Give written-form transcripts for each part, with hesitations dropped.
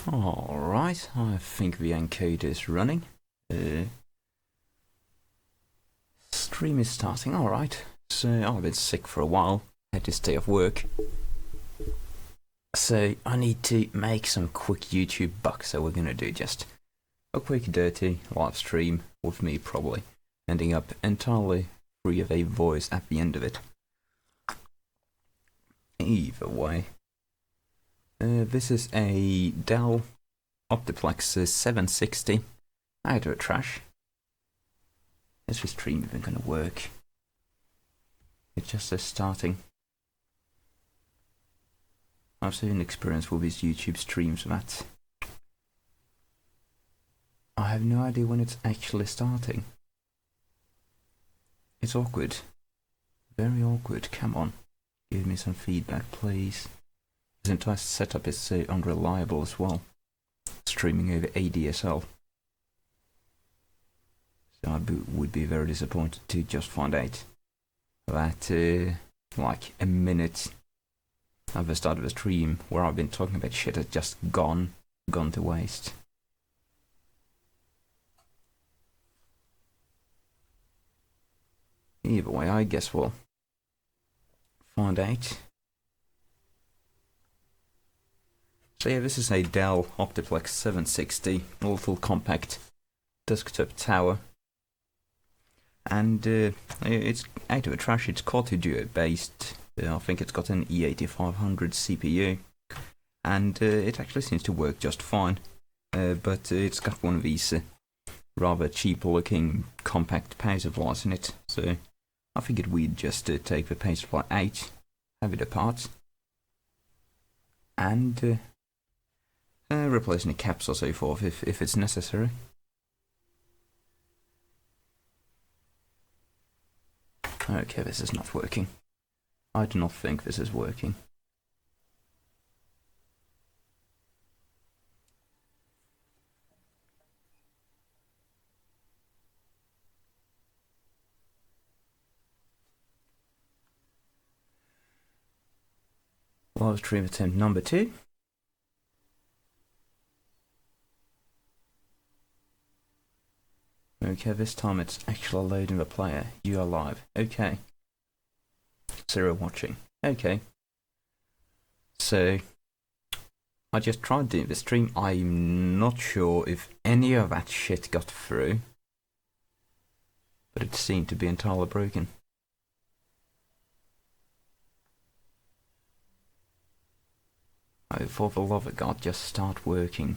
Alright, I think the encode is running. Stream is starting, alright. So I've been sick for a while, had to stay off work. So I need to make some quick YouTube bucks, so we're gonna do just a quick dirty live stream with me probably ending up entirely free of a voice at the end of it. Either way. This is a Dell Optiplex 760 out of trash. Is this stream even gonna work? It just says starting. I've seen experience with these YouTube streams that I have no idea when it's actually starting. It's awkward. Very awkward. Come on. Give me some feedback, please. This entire setup is so unreliable as well. Streaming over ADSL. So I would be very disappointed to just find out that like a minute at the start of the stream where I've been talking about shit has just gone to waste. Either way, I guess we'll find out. So yeah, this is a Dell Optiplex 760, a little compact desktop tower. And it's out of the trash, it's Core 2 Duo based. I think it's got an E8500 CPU. And it actually seems to work just fine. But it's got one of these rather cheap looking compact power supplies in it. So I figured we'd just take the power supply out, have it apart, and replace any caps or so forth if it's necessary. Okay, this is not working. I do not think this is working. Live stream attempt number 2. Okay, this time it's actually loading the player. You are live. Okay. 0 watching. Okay. So, I just tried doing the stream. I'm not sure if any of that shit got through. But it seemed to be entirely broken. Oh, for the love of God, just start working.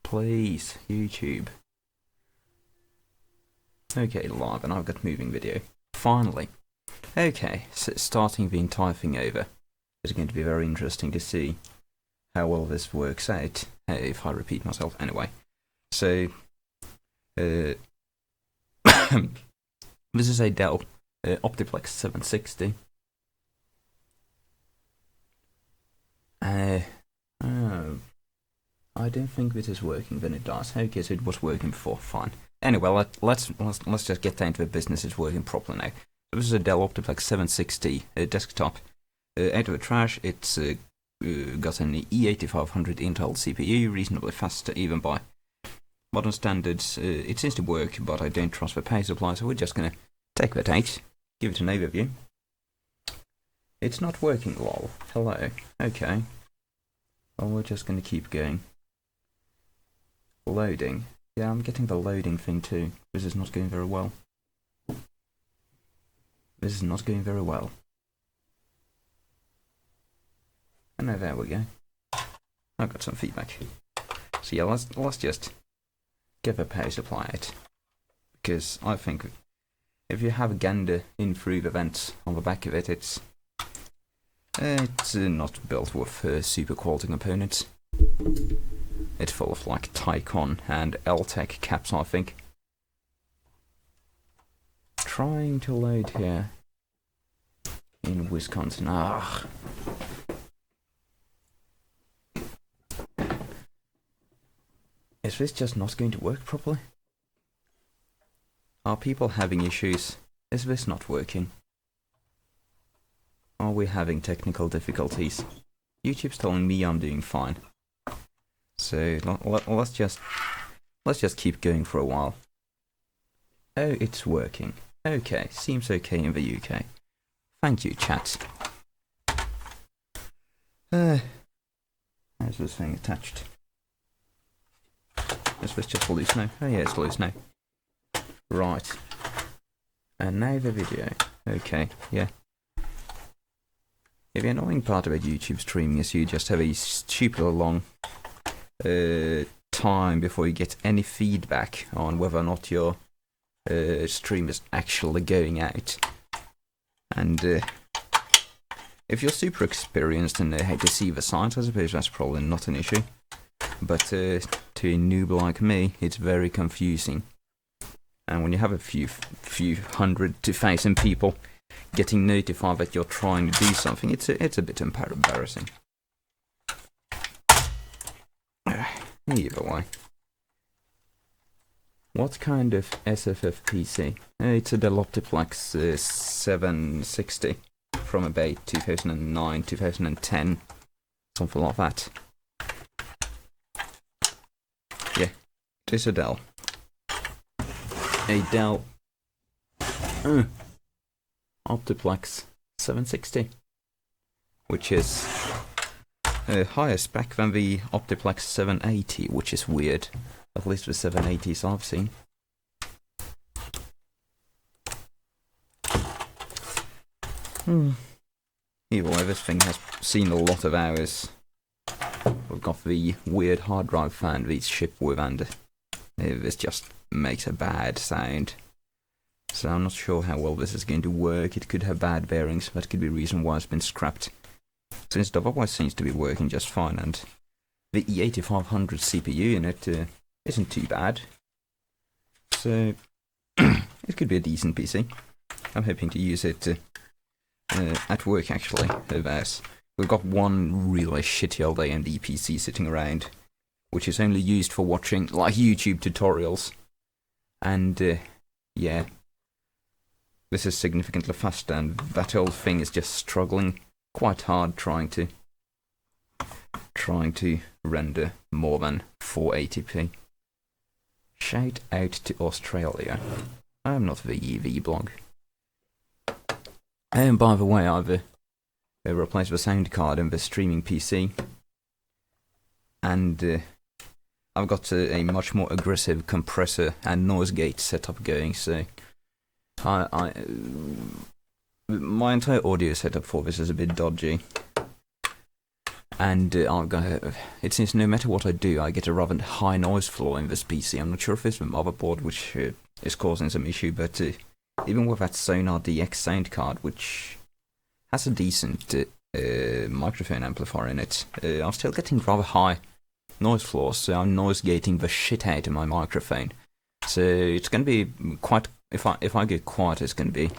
Please, YouTube. Okay, live, and I've got moving video. Finally. Okay, so starting the entire thing over. It's going to be very interesting to see how well this works out, if I repeat myself anyway. So, this is a Dell Optiplex 760. I don't think this is working, then it does. Okay, so it was working before, fine. Anyway, let's just get down to the business. It's working properly now. So this is a Dell Optiplex 760 desktop. Out of the trash, it's got an E8500 Intel CPU, reasonably fast even by modern standards. It seems to work, but I don't trust the power supply, so we're just going to take that out, give it an overview. It's not working, lol. Hello. Okay. Well, we're just going to keep going. Loading. Yeah, I'm getting the loading thing too. This is not going very well. This is not going very well. And now there we go. I've got some feedback. So yeah, let's just get the power supply out. Because I think if you have a gander in through the vents on the back of it, it's not built with super quality components. It's full of like Tycon and L-Tech caps, I think. Trying to load here in Wisconsin. Is this just not going to work properly? Are people having issues? Is this not working? Are we having technical difficulties? YouTube's telling me I'm doing fine. So let's just keep going for a while. Oh, it's working. Okay, seems okay in the UK. Thank you, chat. How's this thing attached? Is this just loose now? Oh yeah, it's loose now. Right. And now the video. Okay, yeah. The annoying part about YouTube streaming is you just have a stupid long time before you get any feedback on whether or not your stream is actually going out. And if you're super experienced and know how to see the signs, I suppose that's probably not an issue. But to a noob like me, it's very confusing. And when you have a few hundred to 1,000 people getting notified that you're trying to do something, it's a bit embarrassing. Either way. What kind of SFF PC? It's a Dell Optiplex 760 from about 2009, 2010, something like that. Yeah, it is a Dell. A Dell Optiplex 760, which is higher spec than the Optiplex 780, which is weird. At least the 780s I've seen. Either way, this thing has seen a lot of hours. We've got the weird hard drive fan these ship with, and this just makes a bad sound. So I'm not sure how well this is going to work. It could have bad bearings. That could be the reason why it's been scrapped. Since it otherwise seems to be working just fine, and the E8500 CPU in it isn't too bad. So it could be a decent PC. I'm hoping to use it at work actually. We've got one really shitty old AMD PC sitting around, which is only used for watching like YouTube tutorials. And yeah, this is significantly faster, and that old thing is just struggling quite hard trying to render more than 480p. Shout out to Australia. I am not the EV blog. And by the way, I've replaced the sound card in the streaming PC, and I've got a much more aggressive compressor and noise gate setup going. So my entire audio setup for this is a bit dodgy. And it seems no matter what I do, I get a rather high noise floor in this PC. I'm not sure if it's the motherboard which is causing some issue, but even with that Sonar DX sound card, which has a decent microphone amplifier in it, I'm still getting rather high noise floors, so I'm noise gating the shit out of my microphone. So it's going to be quite, if I get quiet, it's going to be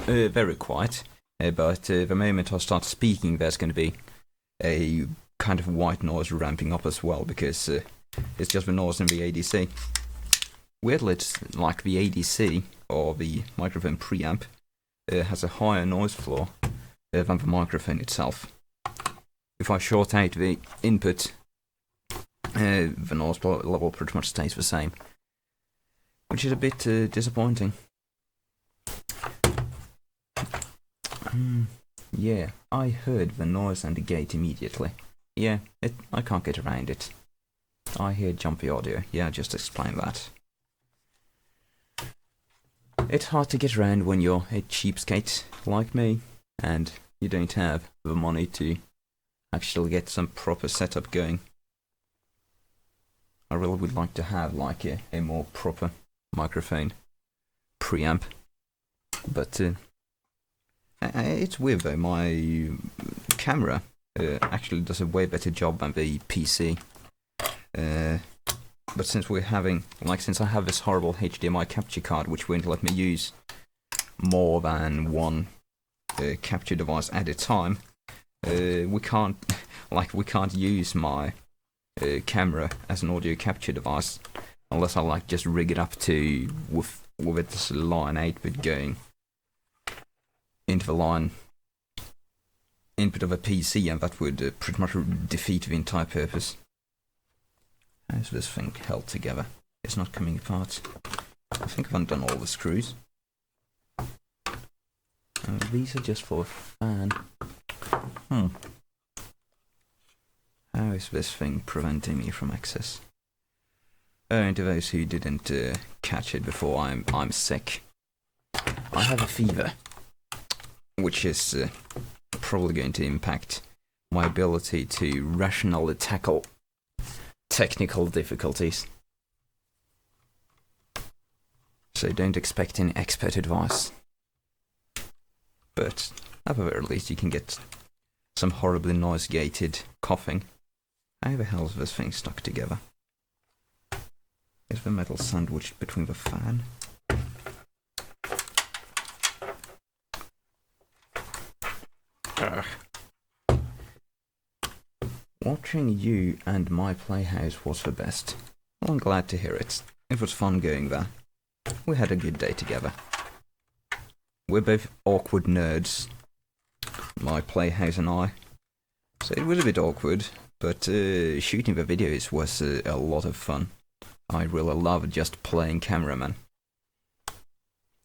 very quiet. But the moment I start speaking, there's going to be a kind of white noise ramping up as well, because it's just the noise in the ADC. Weirdly, it's like the ADC, or the microphone preamp, has a higher noise floor than the microphone itself. If I short out the input, the noise level pretty much stays the same, which is a bit disappointing. Yeah, I heard the noise and the gate immediately. Yeah, I can't get around it. I hear jumpy audio. Yeah, just explain that. It's hard to get around when you're a cheapskate like me, and you don't have the money to actually get some proper setup going. I really would like to have like a more proper microphone preamp, but it's weird though. My camera actually does a way better job than the PC. But since I have this horrible HDMI capture card which won't let me use more than one capture device at a time, we can't use my camera as an audio capture device unless I just rig it up to with its line 8-bit going into the line input of a PC, and that would pretty much defeat the entire purpose. How's this thing held together? It's not coming apart. I think I've undone all the screws. These are just for a fan. How is this thing preventing me from access? And to those who didn't catch it before, I'm sick. I have a fever, which is probably going to impact my ability to rationally tackle technical difficulties. So don't expect any expert advice. But at the very least you can get some horribly noise-gated coughing. How the hell is this thing stuck together? Is the metal sandwiched between the fan? Ugh. Watching you and my playhouse was the best. Well, I'm glad to hear it. It was fun going there. We had a good day together. We're both awkward nerds, my playhouse and I. So it was a bit awkward, but shooting the videos was a lot of fun. I really loved just playing cameraman.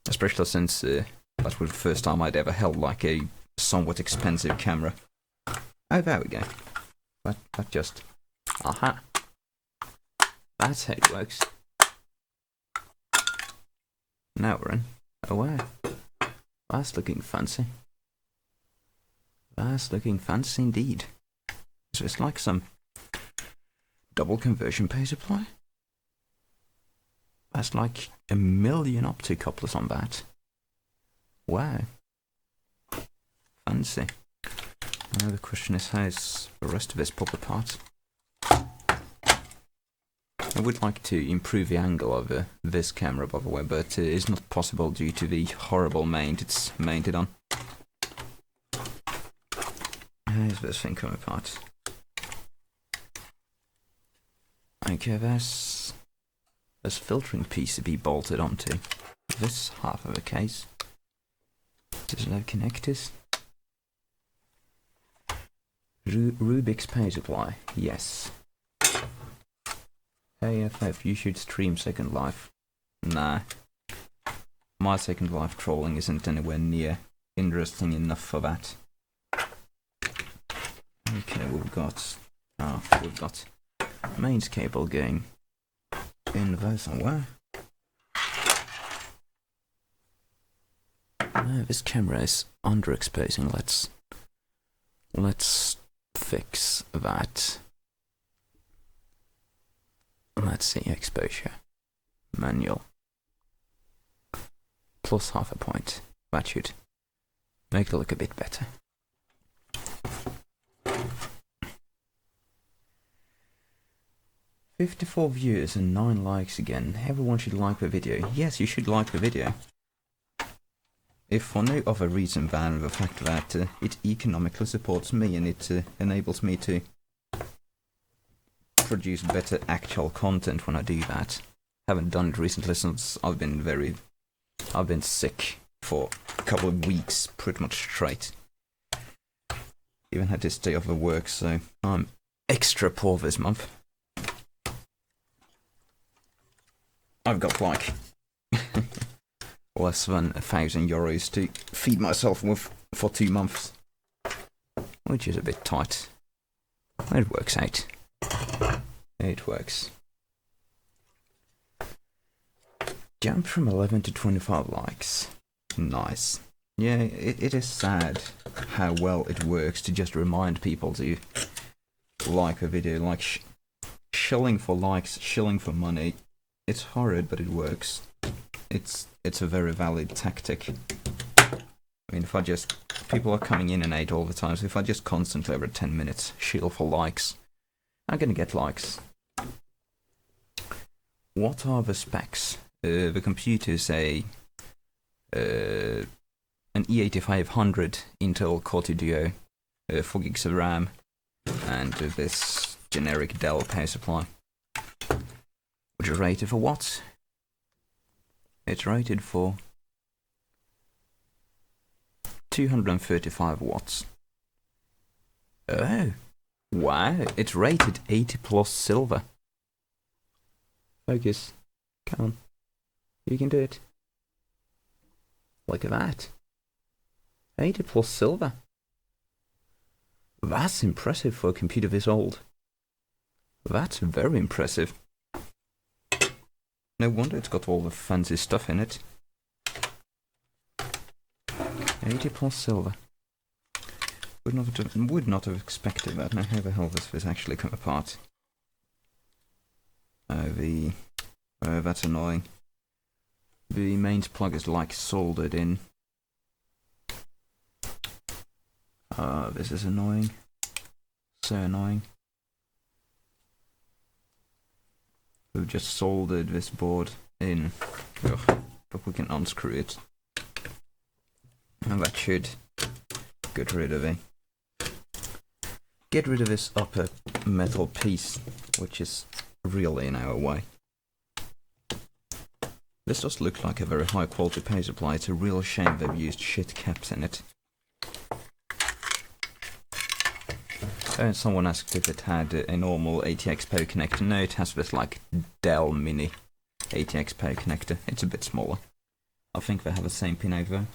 Especially since that was the first time I'd ever held like a somewhat expensive camera. Oh, there we go. That just... Aha! That's how it works. Now we're in. Oh wow. That's looking fancy. That's looking fancy indeed. So it's like some double conversion power supply. That's like 1 million opticouplers on that. Wow. Fancy. Now the question is, how's the rest of this pop apart? I would like to improve the angle of this camera, by the way, but it's not possible due to the horrible mount it's mounted on. How's this thing come apart? Okay, there's filtering PCB bolted onto this half of the case. Does it have connectors? Rubik's power supply, yes. Hey FF, you should stream Second Life. Nah. My Second Life trolling isn't anywhere near interesting enough for that. Okay, we've got mains cable going in there somewhere. This camera is underexposing. Let's fix that. Let's see, exposure. Manual. Plus half a point. That should make it look a bit better. "54 views and 9 likes again. Everyone should like the video." Yes, you should like the video. If for no other reason than the fact that it economically supports me and it enables me to produce better actual content when I do that. Haven't done it recently since I've been sick for a couple of weeks, pretty much straight. Even had to stay off of work, so I'm extra poor this month. I've got like less than €1,000 to feed myself with for 2 months, which is a bit tight. It works out. It works. Jump from 11 to 25 likes. Nice. Yeah, it is sad how well it works to just remind people to like a video. Like shilling for likes, shilling for money. It's horrid, but it works. It's a very valid tactic. I mean, if I just... People are coming in and out all the time, so if I just constantly every 10 minutes shill for likes, I'm gonna get likes. What are the specs? The computer is an E8500 Intel Core 2 Duo, 4 gigs of RAM, and this generic Dell power supply. Which is rated for what? It's rated for 235 watts. Oh, wow! It's rated 80 plus silver. Focus. Come on. You can do it. Look at that. 80 plus silver. That's impressive for a computer this old. That's very impressive. No wonder it's got all the fancy stuff in it. 80 plus silver. Would not have expected that. Now how the hell does this actually come apart? That's annoying. The mains plug is like soldered in. This is annoying. So annoying. We've just soldered this board in. Ugh, but we can unscrew it. And that should get rid of it. Get rid of this upper metal piece, which is really in our way. This does look like a very high quality power supply. It's a real shame they've used shit caps in it. Someone asked if it had a normal ATX power connector. No, it has this like Dell mini ATX power connector. It's a bit smaller. I think they have the same pin out there.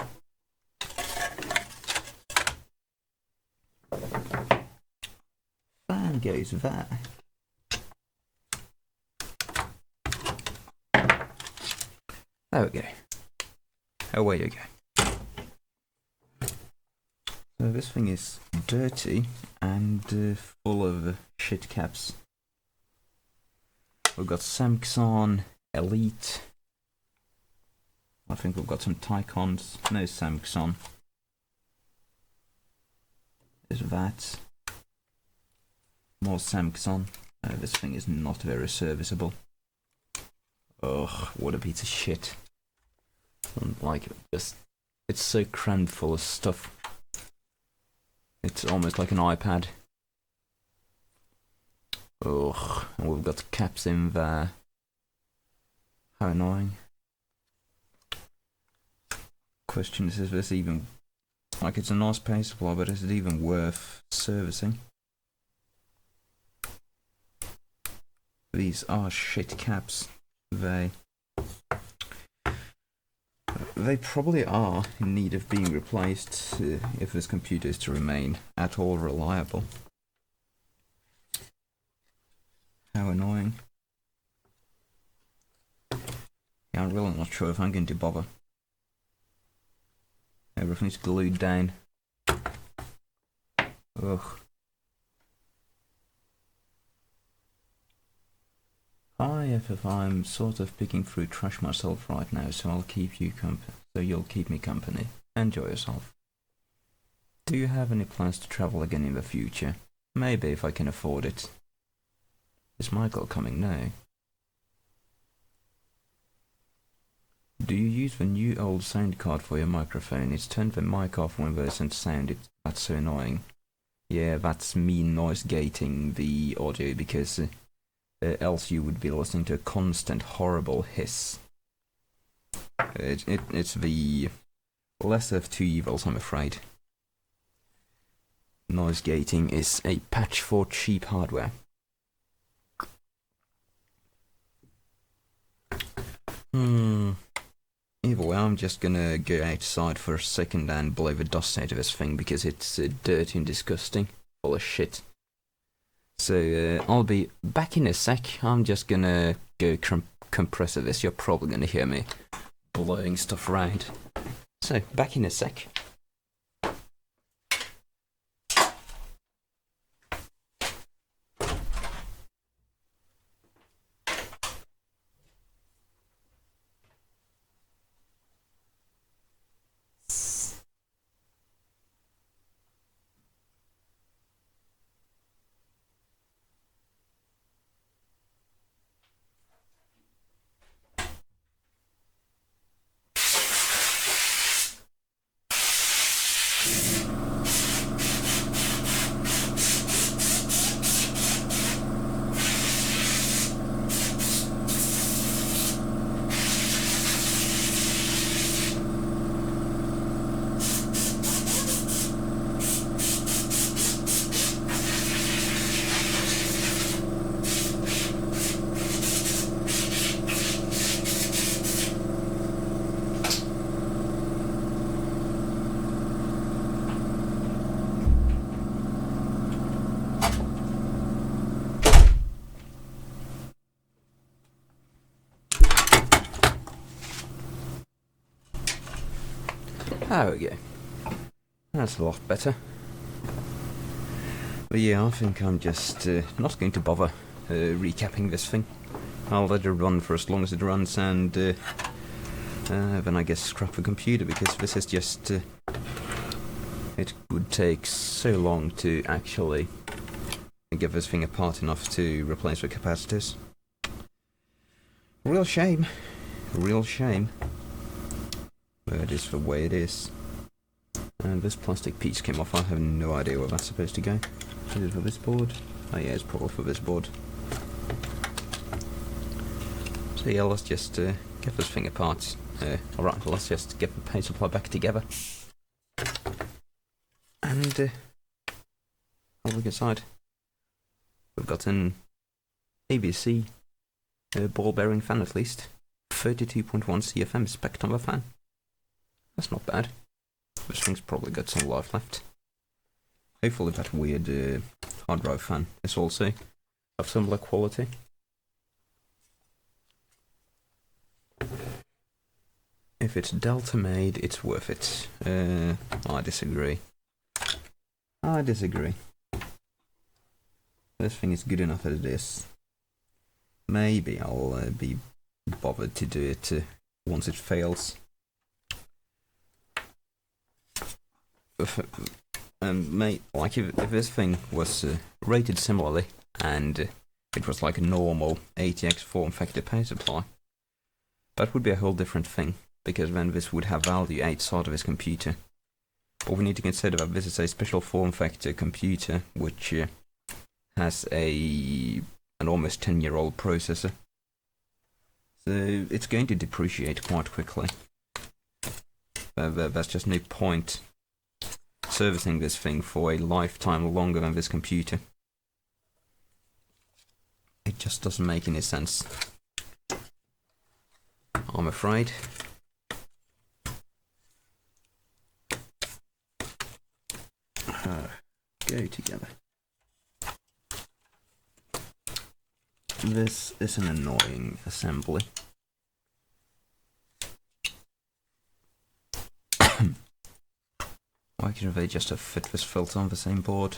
Fan goes there. There we go. Away you go. So this thing is dirty and full of shit caps. We've got Samsung, Elite. I think we've got some Tycons. No Samsung. There's that. More Samsung. This thing is not very serviceable. Ugh, what a piece of shit. I don't like it. It's so crammed full of stuff. It's almost like an iPad. Ugh, and we've got caps in there. How annoying. Question is this even... Like, it's a nice power supply, but is it even worth servicing? These are shit caps. They probably are in need of being replaced if this computer is to remain at all reliable. How annoying. Yeah, I'm really not sure if I'm going to bother. Everything's glued down. Ugh. Hi FF, I'm sort of picking through trash myself right now, so I'll keep you so you'll keep me company. Enjoy yourself. Do you have any plans to travel again in the future? Maybe if I can afford it. Is Michael coming now? Do you use the new old sound card for your microphone? It's turned the mic off when there's any sound. That's so annoying. Yeah, that's me noise gating the audio because else you would be listening to a constant horrible hiss. It's the lesser of two evils, I'm afraid. Noise gating is a patch for cheap hardware. Either way, I'm just gonna go outside for a second and blow the dust out of this thing because it's dirty and disgusting, full of shit. So I'll be back in a sec. I'm just gonna go compressor this. You're probably gonna hear me blowing stuff around. So back in a sec. There we go. That's a lot better. But yeah, I think I'm just not going to bother recapping this thing. I'll let it run for as long as it runs, and then I guess scrap the computer, because this is just... it would take so long to actually get this thing apart enough to replace the capacitors. Real shame. Real shame. But it is the way it is. And this plastic piece came off. I have no idea where that's supposed to go. Is it for this board? Oh yeah, it's probably for this board. So yeah, let's just get this thing apart. Alright, let's just get the power supply back together. And I'll look inside. We've got an ABC ball bearing fan, at least. 32.1 CFM spec on the fan. That's not bad. This thing's probably got some life left. Hopefully that weird hard drive fan is also of similar quality. If it's Delta made, it's worth it. I disagree. I disagree. This thing is good enough as it is. Maybe I'll be bothered to do it once it fails. Like if this thing was rated similarly, and it was like a normal ATX form factor power supply, that would be a whole different thing, because then this would have value outside of this computer. But we need to consider that this is a special form factor computer, which has an almost 10-year-old processor. So it's going to depreciate quite quickly. There's just no point servicing this thing for a lifetime longer than this computer. It just doesn't make any sense, I'm afraid. Go together. This is an annoying assembly. Why couldn't they just have fit this filter on the same board?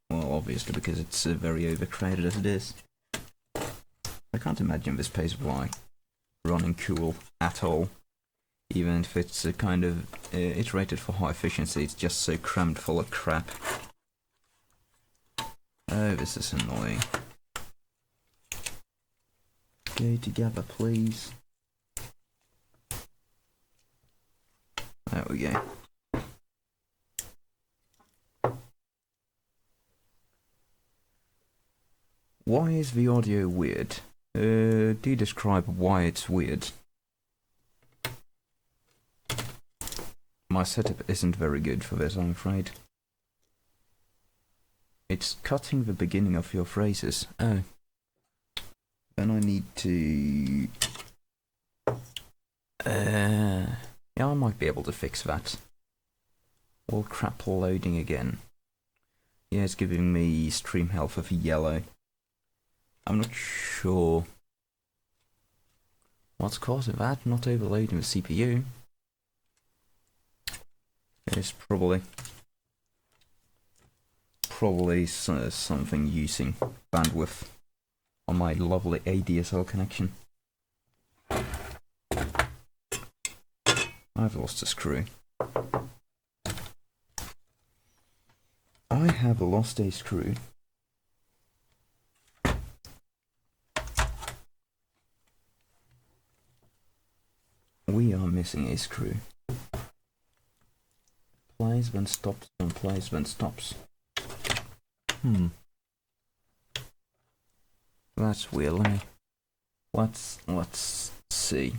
Well, obviously because it's very overcrowded as it is. I can't imagine this power supply running cool at all. Even if it's it's rated for high efficiency, it's just so crammed full of crap. Oh, this is annoying. Go together, please. There we go. Why is the audio weird? Do describe why it's weird. My setup isn't very good for this, I'm afraid. It's cutting the beginning of your phrases. Oh. Then I need to... yeah, I might be able to fix that. All crap loading again. Yeah, it's giving me stream health of yellow. I'm not sure what's causing that, not overloading the CPU. It's probably something using bandwidth on my lovely ADSL connection. I've lost a screw. I have lost a screw. We are missing a screw. Plays then stops and plays then stops. That's weird. Let's see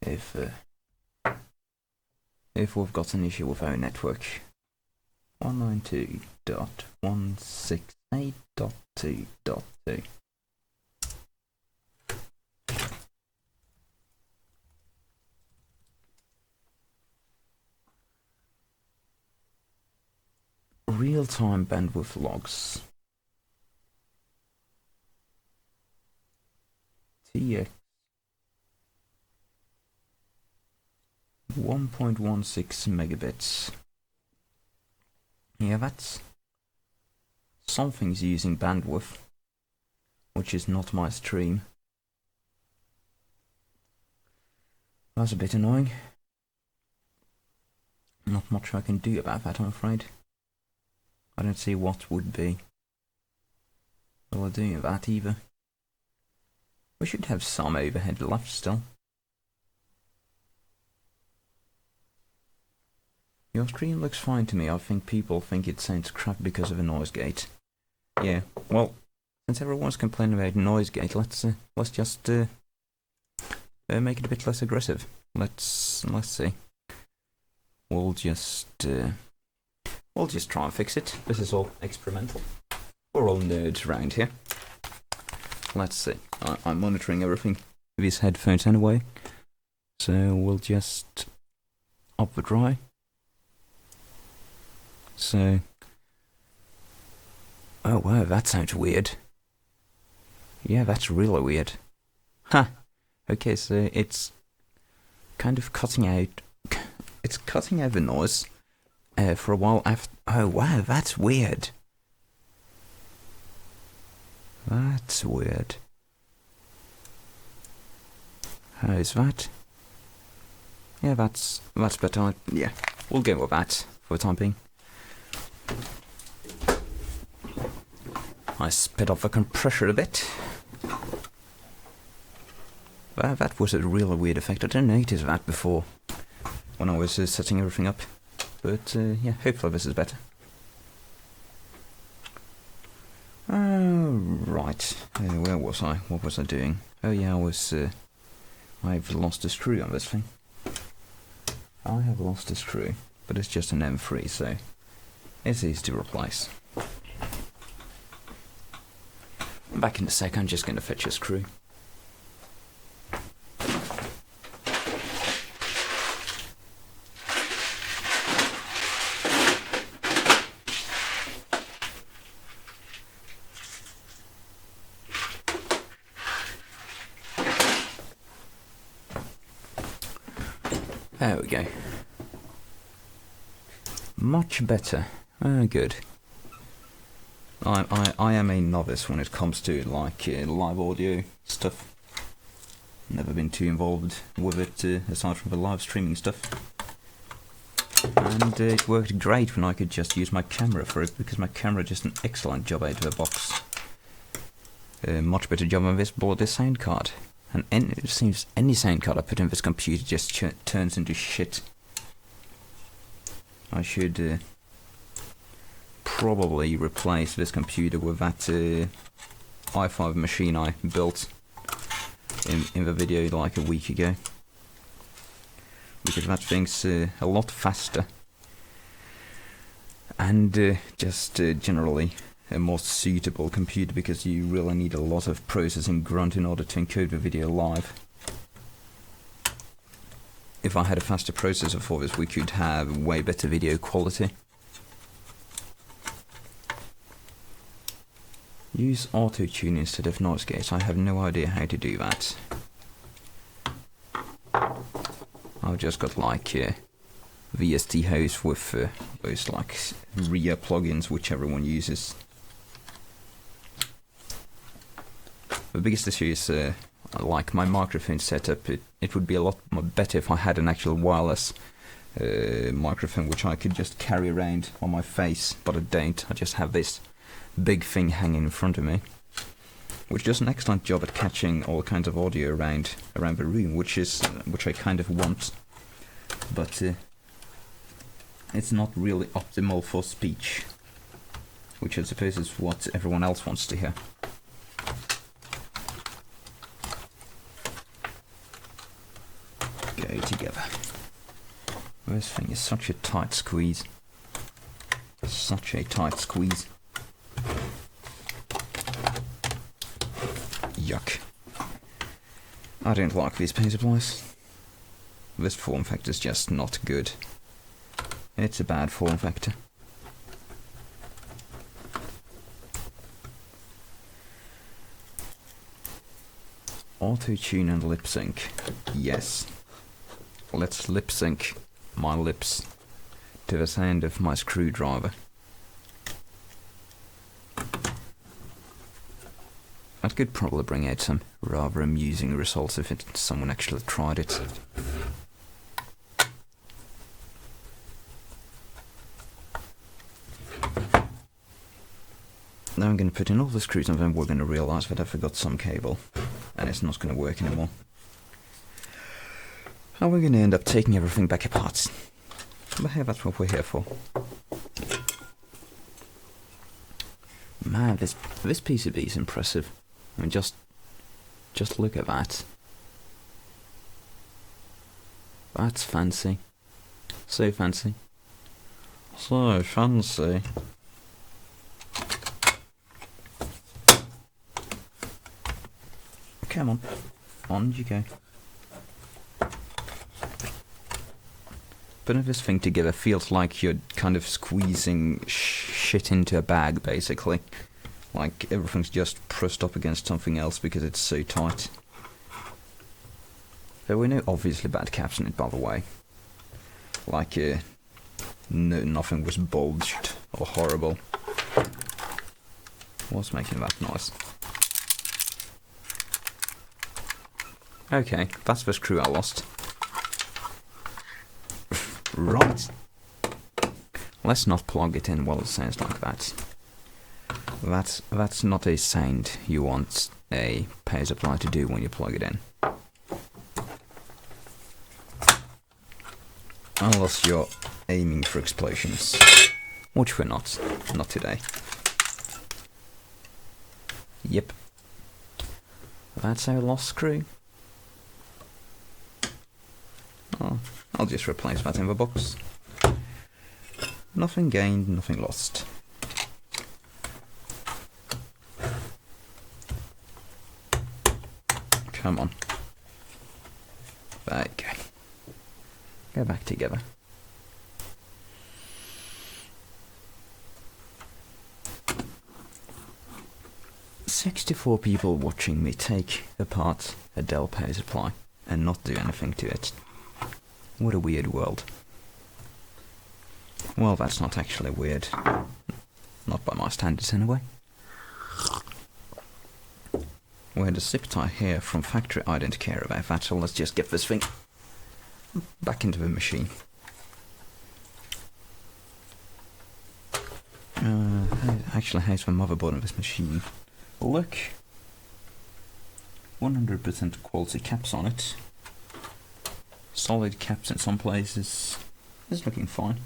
if we've got an issue with our network. 192.168.2.2. Real-time bandwidth logs. TX 1.16 megabits. Yeah, that's... something's using bandwidth, which is not my stream. That's a bit annoying. Not much I can do about that, I'm afraid. I don't see what would be well doing that either. We should have some overhead left still. Your stream looks fine to me. I think people think it sounds crap because of a noise gate. Yeah, well, since everyone's complaining about noise gate, let's just make it a bit less aggressive. Let's see. We'll just try and fix it. This is all experimental. We're all nerds around here. Let's see. I'm monitoring everything with these headphones anyway, so we'll just up the dry. So, oh wow, that sounds weird. Yeah, that's really weird. Huh. Okay, so it's kind of cutting out. It's cutting out the noise for a while after. Oh wow, that's weird. That's weird. How is that? Yeah, that's better. Yeah, we'll go with that for the time being. I sped up the compressor a bit. That was a really weird effect. I didn't notice that before when I was setting everything up. But yeah, hopefully this is better. Right. Where was I? What was I doing? Oh yeah, I've lost a screw on this thing. I have lost a screw, but it's just an M3, so it's easy to replace. Back in a sec, I'm just going to fetch a screw. There we go. Much better. Good. I am a novice when it comes to like live audio stuff. Never been too involved with it aside from the live streaming stuff. And it worked great when I could just use my camera for it, because my camera did an excellent job out of the box. Much better job than this sound card. And it seems any sound card I put in this computer just turns into shit. I should probably replace this computer with that i5 machine I built in the video like a week ago. Because that thing's a lot faster. And just generally a more suitable computer, because you really need a lot of processing grunt in order to encode the video live. If I had a faster processor for this, we could have way better video quality. Use auto-tune instead of noise gate. I have no idea how to do that. I've just got like VST host with those like RIA plugins which everyone uses. The biggest issue is like my microphone setup. It would be a lot better if I had an actual wireless microphone which I could just carry around on my face, but I don't. I just have this big thing hanging in front of me, which does an excellent job at catching all kinds of audio around the room, which I kind of want, but it's not really optimal for speech, which I suppose is what everyone else wants to hear. Go together. This thing is such a tight squeeze. Such a tight squeeze. Yuck. I don't like these paint supplies. This form factor is just not good. It's a bad form factor. Auto-tune and lip sync. Yes. let's lip sync my lips to the sound of my screwdriver. That could probably bring out some rather amusing results if someone actually tried it. Now I'm going to put in all the screws and then we're going to realise that I forgot some cable and it's not going to work anymore. And we're going to end up taking everything back apart. But hey, that's what we're here for. Man, this PCB is impressive. I mean, just look at that. That's fancy. So fancy. So fancy. Come on. On you go. Putting this thing together feels like you're kind of squeezing shit into a bag, basically. Like everything's just pressed up against something else because it's so tight. There were no obviously bad caps in it, by the way. Like, no, nothing was bulged or horrible. What's making that noise? Okay, that's the screw I lost. Right. Let's not plug it in while it sounds like that. That's not a sound you want a power supply to do when you plug it in. Unless you're aiming for explosions. Which we're not. Not today. Yep. That's our lost screw. Oh, I'll just replace that in the box. Nothing gained, nothing lost. Come on. There you go. Go back together. "64 people watching me take apart a Dell power supply and not do anything to it. What a weird world." Well, that's not actually weird. Not by my standards, anyway. We had a zip tie here from factory. I didn't care about that, so let's just get this thing back into the machine. Actually, how's the motherboard of this machine? Look. 100% quality caps on it. Solid caps in some places. It's looking fine.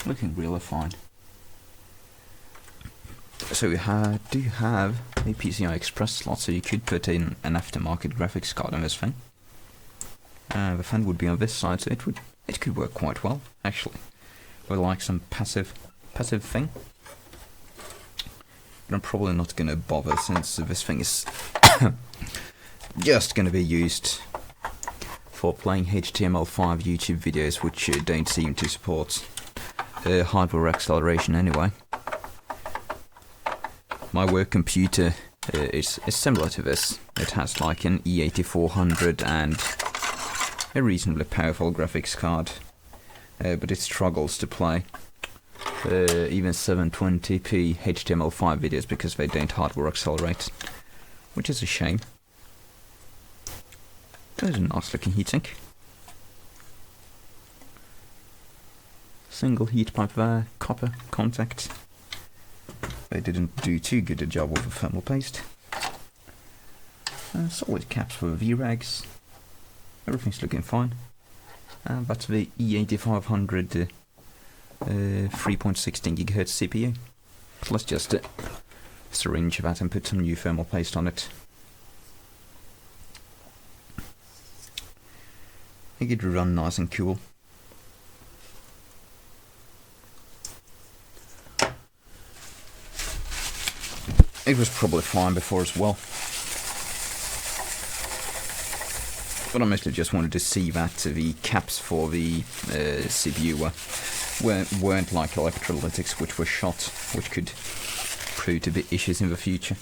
Looking really fine. So we do have a PCI Express slot, so you could put in an aftermarket graphics card on this thing. The fan would be on this side, so it could work quite well, actually. With like some passive thing. But I'm probably not going to bother, since this thing is just going to be used for playing HTML5 YouTube videos, which don't seem to support hardware acceleration anyway. My work computer is similar to this. It has like an E8400 and a reasonably powerful graphics card, but it struggles to play even 720p HTML5 videos because they don't hardware accelerate, which is a shame. There's a nice looking heatsink. Single heat pipe there, copper contact. They didn't do too good a job with the thermal paste. Solid caps for VRAGs. Everything's looking fine. That's the E8500 3.16 GHz CPU. So let's just syringe that and put some new thermal paste on it. I think it'd run nice and cool. It was probably fine before as well. But I mostly just wanted to see that the caps for the CPU weren't like electrolytics which were shot, which could prove to be issues in the future.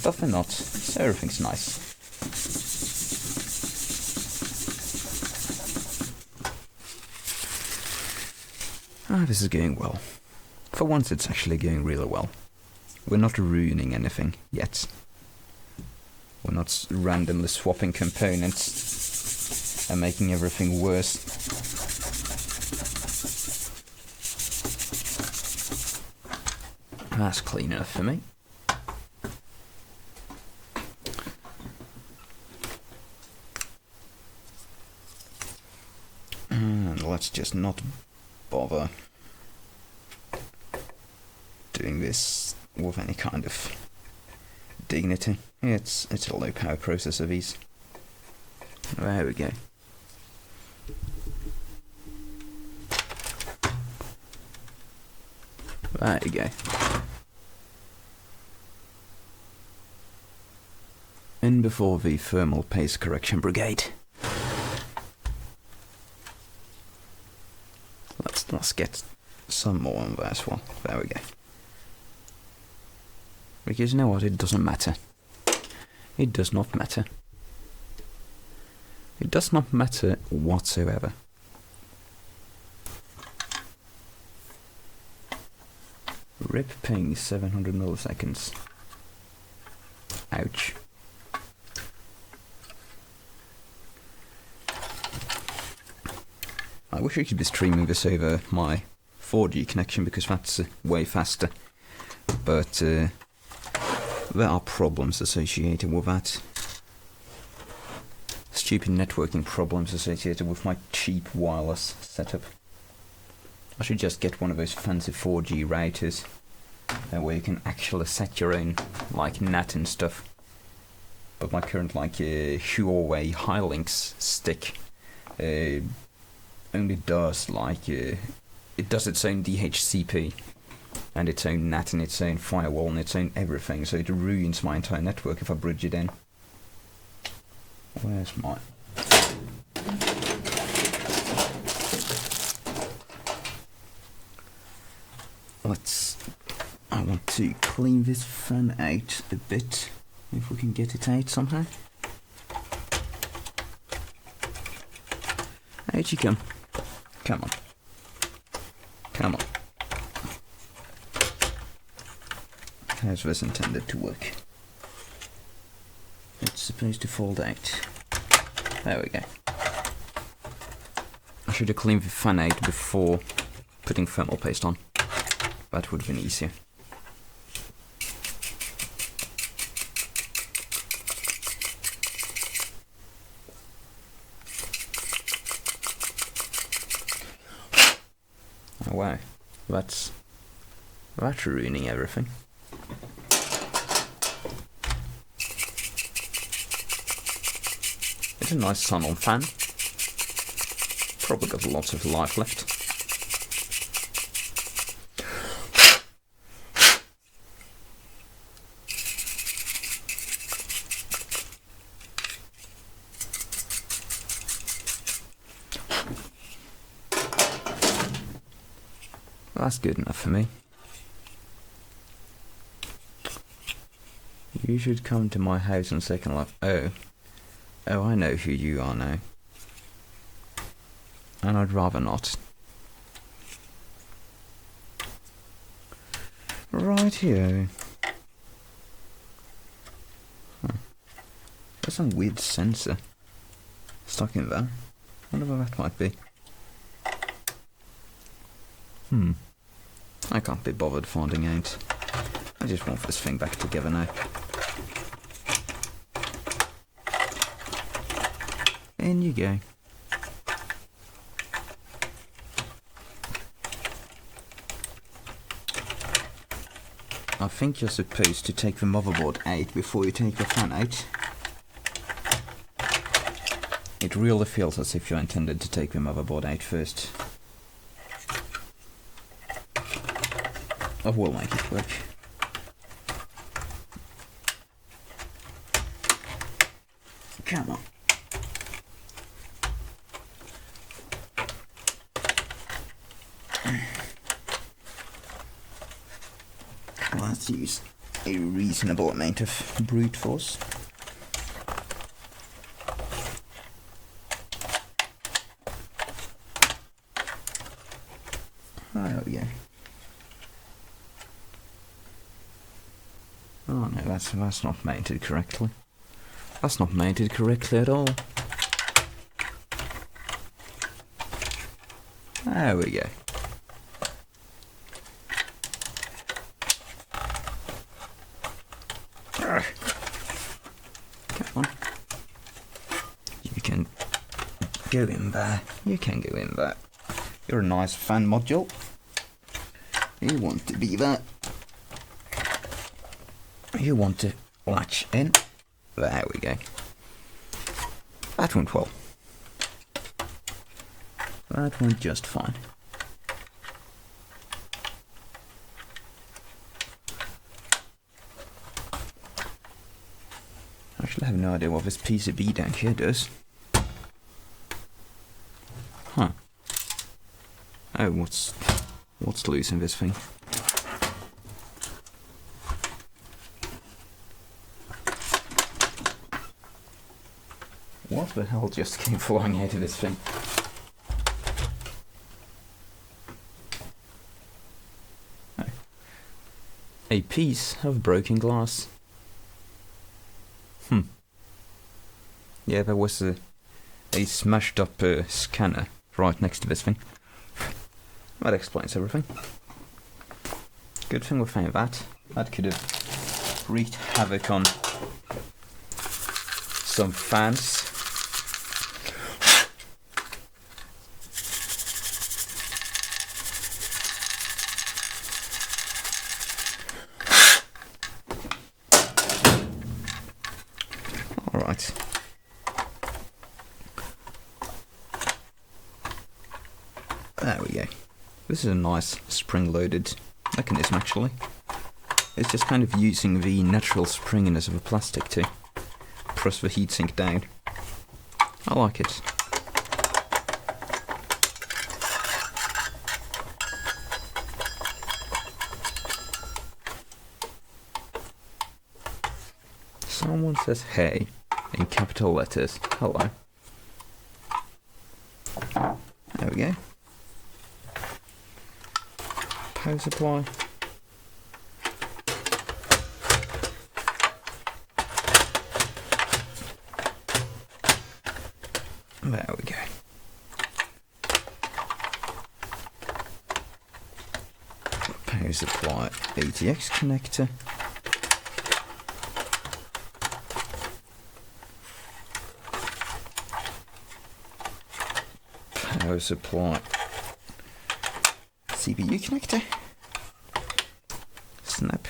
But they're not, so everything's nice. Ah, this is going well. For once it's actually going really well. We're not ruining anything yet. We're not randomly swapping components and making everything worse. That's clean enough for me. And let's just not bother doing this with any kind of dignity. It's a low power processor, these. There we go. There you go. In before the thermal paste correction brigade. Let's get some more on there as well. There we go. Because you know what, it doesn't matter. It does not matter. It does not matter whatsoever. Rip ping 700 milliseconds. Ouch. I wish I could be streaming this over my 4G connection because that's way faster. But there are problems associated with that. Stupid networking problems associated with my cheap wireless setup. I should just get one of those fancy 4G routers where you can actually set your own like NAT and stuff. But my current like Huawei Highlinks stick only does like it does its own DHCP and its own NAT and its own firewall and its own everything, so it ruins my entire network if I bridge it in. Where's my... I want to clean this fan out a bit, if we can get it out somehow. Out you come. Come on. Come on. How's this intended to work? It's supposed to fold out. There we go. I should have cleaned the fan out before putting thermal paste on. That would have been easier. Oh wow, that's ruining everything. It's a nice sun-on fan. Probably got lots of life left. That's good enough for me. You should come to my house on Second Life. Oh, I know who you are now. And I'd rather not. Right here. Huh. There's some weird sensor stuck in there. I wonder what that might be. I can't be bothered finding out. I just want this thing back together now. In you go. I think you're supposed to take the motherboard out before you take the fan out. It really feels as if you intended to take the motherboard out first. I will make it work. Come on. Let's use a reasonable amount of brute force. There we go. Oh no, that's not mounted correctly. That's not mounted correctly at all. There we go. Come on. You can go in there. You can go in there. You're a nice fan module. You want to be there. You want to latch in. There we go. That went well. That went just fine. I actually have no idea what this PCB down here does. Huh. Oh, what's loose in this thing? What the hell just came flying out of this thing? Oh. A piece of broken glass. Yeah, there was a smashed up scanner right next to this thing. That explains everything. Good thing we found that. That could have wreaked havoc on some fans. Alright. There we go. This is a nice spring-loaded mechanism actually. It's just kind of using the natural springiness of a plastic to press the heatsink down. I like it. Someone says hey in capital letters. Hello. There we go. Power supply. There we go. Power supply ATX connector. Power supply CPU connector. Snap.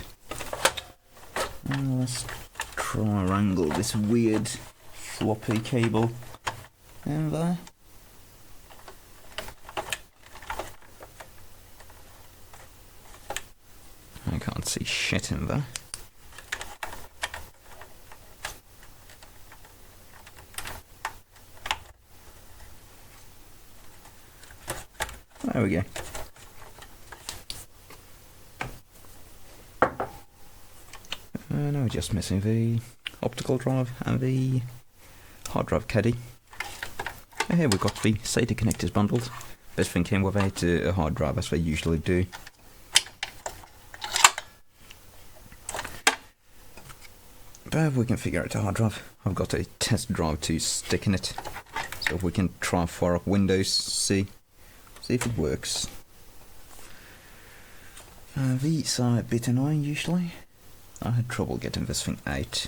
Let's triangle this weird floppy cable in there. I can't see shit in there. There we go. Now we're just missing the optical drive and the hard drive caddy. And here we've got the SATA connectors bundled. This thing came without a hard drive as they usually do. But if we can figure out a hard drive, I've got a test drive to stick in it. So if we can try and fire up Windows, see if it works. These are a bit annoying usually. I had trouble getting this thing out.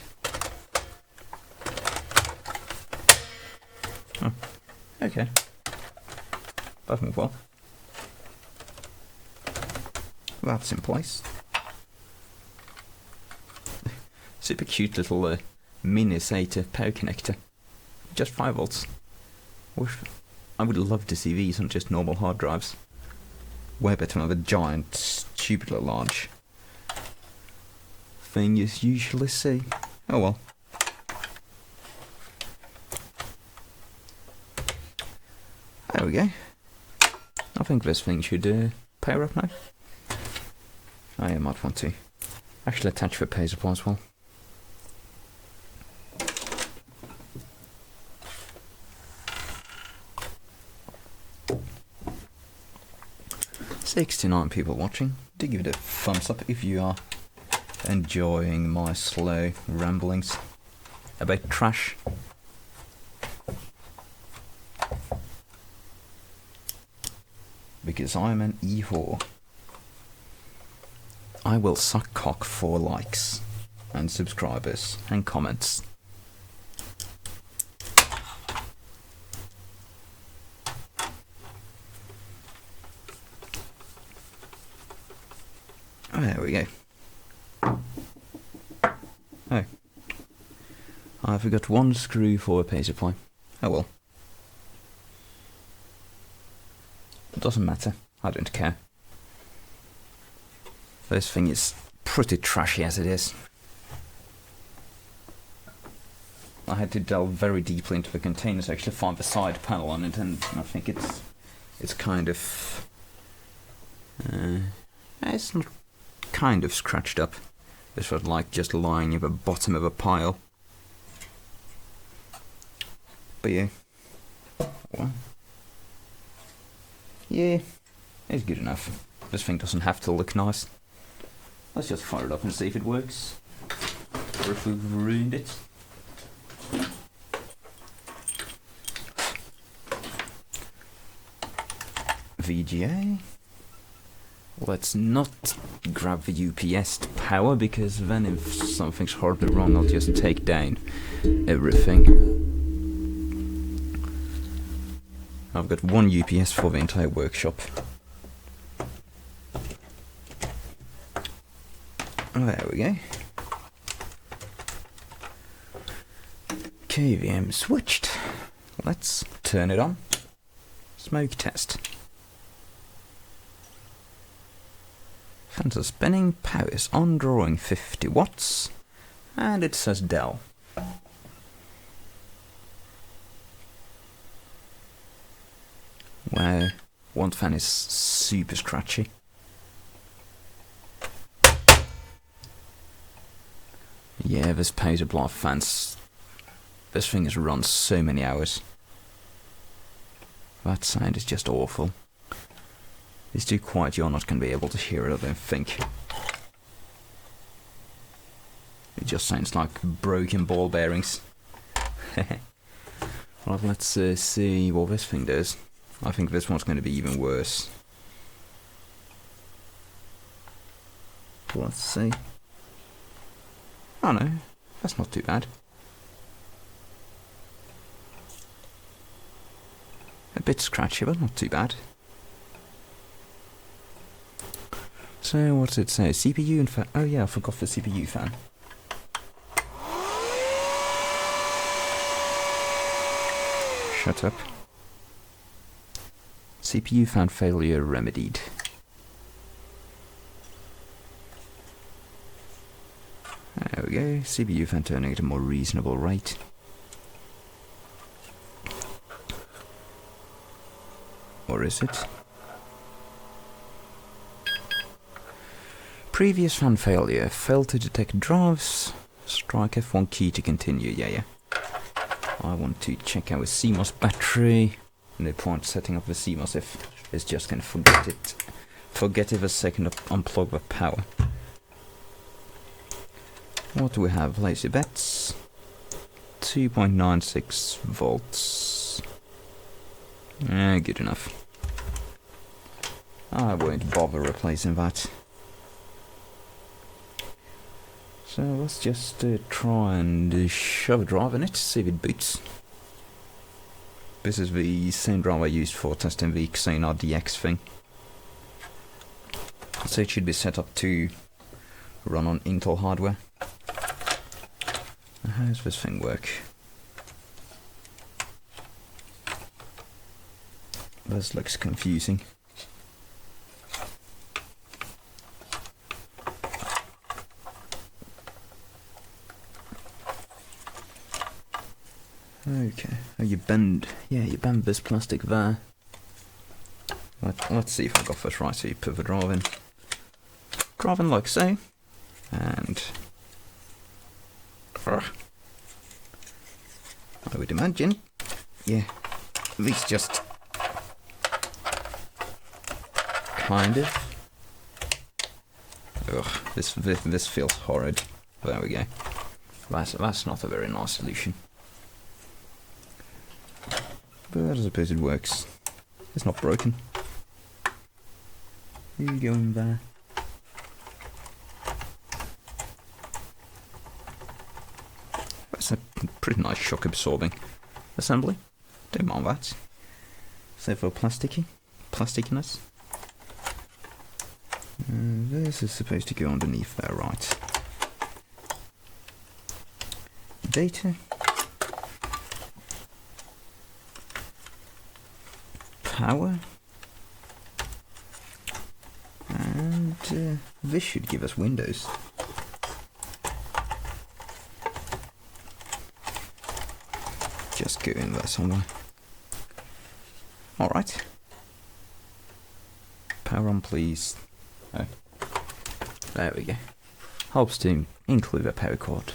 Oh, okay. That went well. That's in place. Super cute little mini SATA power connector. Just 5 volts. I would love to see these on just normal hard drives. Way better than the giant, stupidly large thing you usually see. Oh well. There we go. I think this thing should power up now. I might want to actually attach the power supply as well. 69 people watching. Do give it a thumbs up if you are enjoying my slow ramblings about trash. Because I'm an e-whore. I will suck cock for likes and subscribers and comments. Oh, there we go. Oh. I forgot one screw for a power supply. Oh well. It doesn't matter. I don't care. This thing is pretty trashy as it is. I had to delve very deeply into the containers to actually find the side panel on it, and I think it's kind of it's not kind of scratched up. This was like just lying at the bottom of a pile. But yeah, well, yeah, it's good enough. This thing doesn't have to look nice. Let's just fire it up and see if it works, or if we've ruined it. VGA. Let's not grab the UPS to power, because then if something's horribly wrong, I'll just take down everything. I've got one UPS for the entire workshop. Oh, there we go. KVM switched. Let's turn it on. Smoke test. Fans are spinning, power is on, drawing 50 watts, and it says Dell. Wow, one fan is super scratchy. Yeah, this power supply fans, this thing has run so many hours. That sound is just awful. It's too quiet, you're not going to be able to hear it, I don't think. It just sounds like broken ball bearings. Well, let's see what this thing does. I think this one's going to be even worse. Let's see. Oh no, that's not too bad. A bit scratchy, but not too bad. So, what does it say? CPU and fan. Oh yeah, I forgot the CPU fan. Shut up. CPU fan failure remedied. There we go. CPU fan turning at a more reasonable rate. Or is it? Previous fan failure. Failed to detect drives. Strike F1 key to continue. Yeah. I want to check our CMOS battery. No point setting up the CMOS if it's just going to forget it. Forget it a second to unplug the power. What do we have? Lazy bets. 2.96 volts. Good enough. I won't bother replacing that. So let's just try and shove a drive in it, see if it boots. This is the same drive I used for testing the Xeon RDX thing. So it should be set up to run on Intel hardware. How does this thing work? This looks confusing. Okay, oh, you bend this plastic there. Let's see if I got this right. So you put the drive in like so, and I would imagine, yeah, these just kind of. Ugh, this feels horrid. There we go. That's not a very nice solution. But I suppose it works. It's not broken. You go in there. That's a pretty nice shock absorbing assembly. Don't mind that. So for plastickiness. This is supposed to go underneath there, right? Data. Power. And this should give us Windows. Just go in there somewhere. Alright. Power on, please. Oh. There we go. Helps to include a power cord.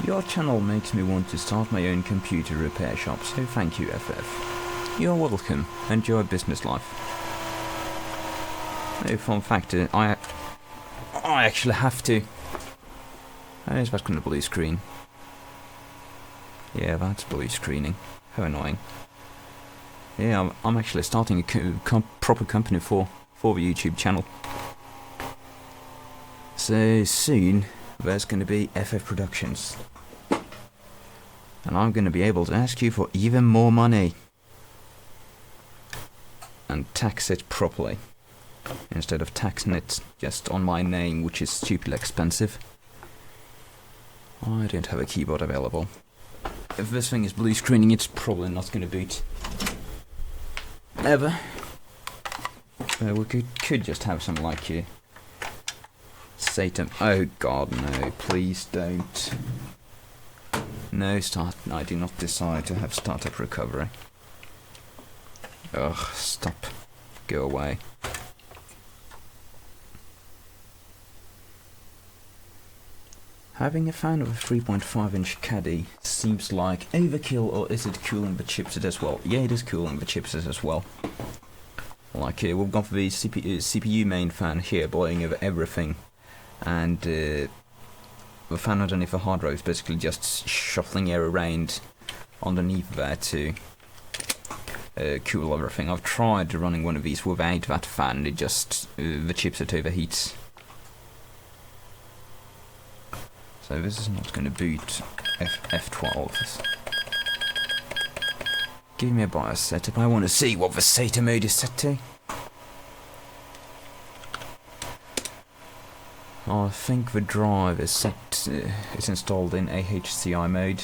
Your channel makes me want to start my own computer repair shop, so thank you, FF. You're welcome. Enjoy business life. Oh, fun fact, I actually have to. How is that going to blue screen? Yeah, that's blue screening. How annoying. Yeah, I'm actually starting a proper company for the YouTube channel. So soon, there's going to be FF Productions. And I'm going to be able to ask you for even more money. And tax it properly. Instead of taxing it just on my name, which is stupidly expensive. I don't have a keyboard available. If this thing is blue screening, it's probably not going to boot. Ever. We could just have something like Satan. Oh god, no, please don't. No, I do not decide to have startup recovery. Ugh, stop. Go away. Having a fan of a 3.5-inch caddy seems like overkill, or is it cooling the chipset as well? Yeah, it is cooling the chipset as well. Like, we've got the CPU main fan here blowing over everything, and the fan underneath the hard drive is basically just shuffling air around underneath there to cool everything. I've tried running one of these without that fan, it just, the chipset overheats. So this is not going to boot F12. Give me a BIOS setup. I want to see what the SATA mode is set to. I think the drive is set. It's installed in AHCI mode.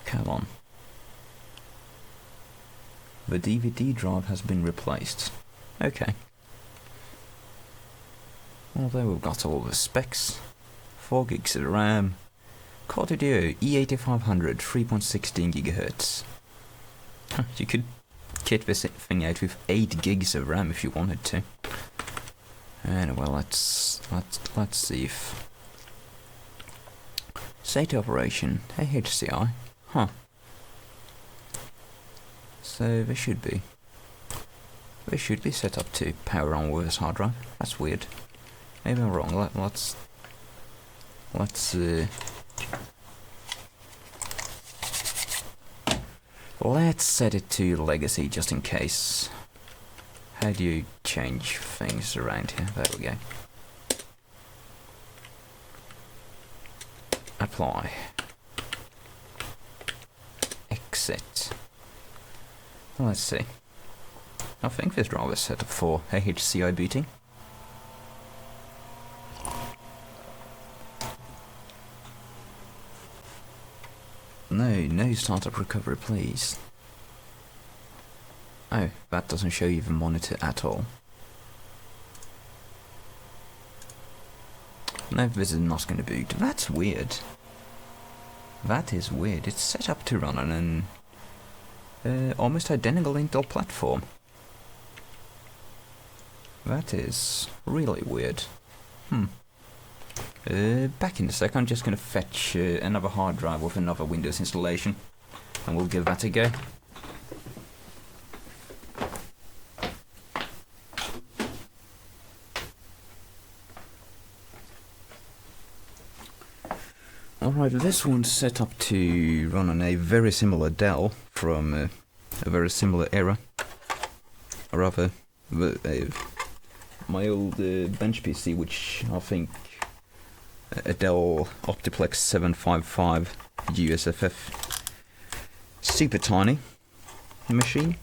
Come on. The DVD drive has been replaced. Okay. Although we've got all the specs. 4 gigs of RAM. Core Duo E8500 3.16 GHz. You could kit this thing out with 8 gigs of RAM if you wanted to. Anyway, let's see if SATA operation AHCI. Huh. So they should be set up to power on with this hard drive. That's weird. Maybe I'm wrong. Let's set it to legacy just in case. How do you change things around here? There we go. Apply. Exit. Let's see. I think this drive is set up for AHCI booting. No startup recovery, please. Oh, that doesn't show you the monitor at all. No, this is not going to boot. That's weird. That is weird. It's set up to run on an almost identical Intel platform. That is really weird. Back in a sec. I'm just going to fetch another hard drive with another Windows installation, and we'll give that a go. Alright, this one's set up to run on a very similar Dell from a very similar era. Or rather, my old bench PC, which I think a Dell Optiplex 755 USFF. Super tiny machine,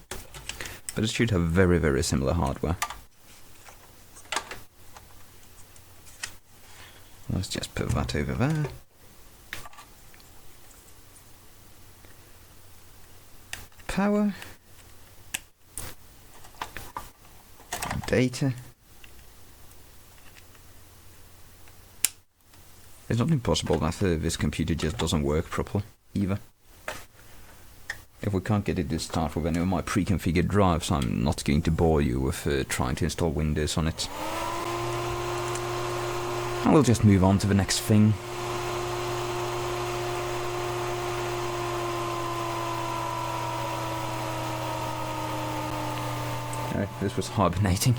but it should have very, very similar hardware. Let's just put that over there. Power, data. It's not impossible that this computer just doesn't work properly either. If we can't get it to start with any of my pre-configured drives, I'm not going to bore you with trying to install Windows on it. And we'll just move on to the next thing. This was hibernating.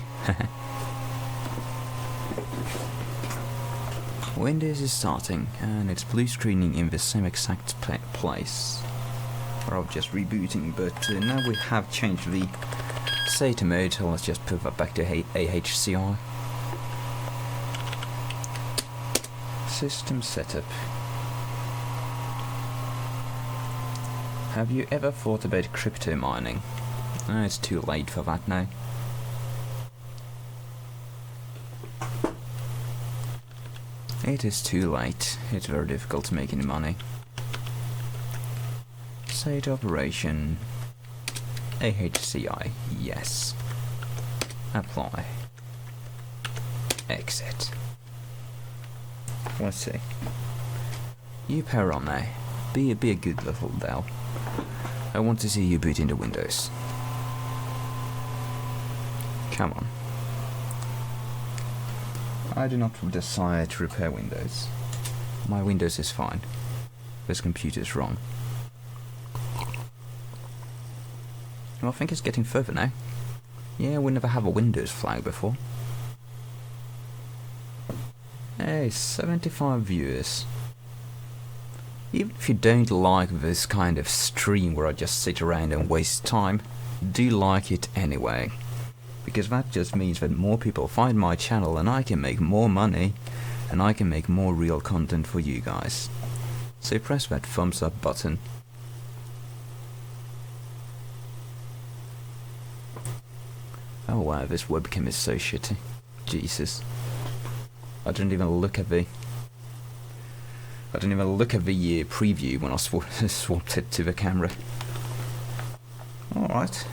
Windows is starting, and it's blue screening in the same exact place. Or I'm just rebooting, but now we have changed the SATA mode, so let's just put that back to AHCI. System setup. Have you ever thought about crypto mining? It's too late for that now. It is too late. It's very difficult to make any money. Site operation. AHCI. Yes. Apply. Exit. Let's see. You power on now. Be a good little Dell. I want to see you boot into Windows. Come on. I do not desire to repair Windows. My Windows is fine. This computer is wrong. Well, I think it's getting further now. Yeah, we never have a Windows flag before. Hey, 75 viewers. Even if you don't like this kind of stream where I just sit around and waste time, do like it anyway. Because that just means that more people find my channel and I can make more money and I can make more real content for you guys. So press that thumbs up button. Oh wow, this webcam is so shitty. Jesus. I didn't even look at the preview when I swapped it to the camera. Alright.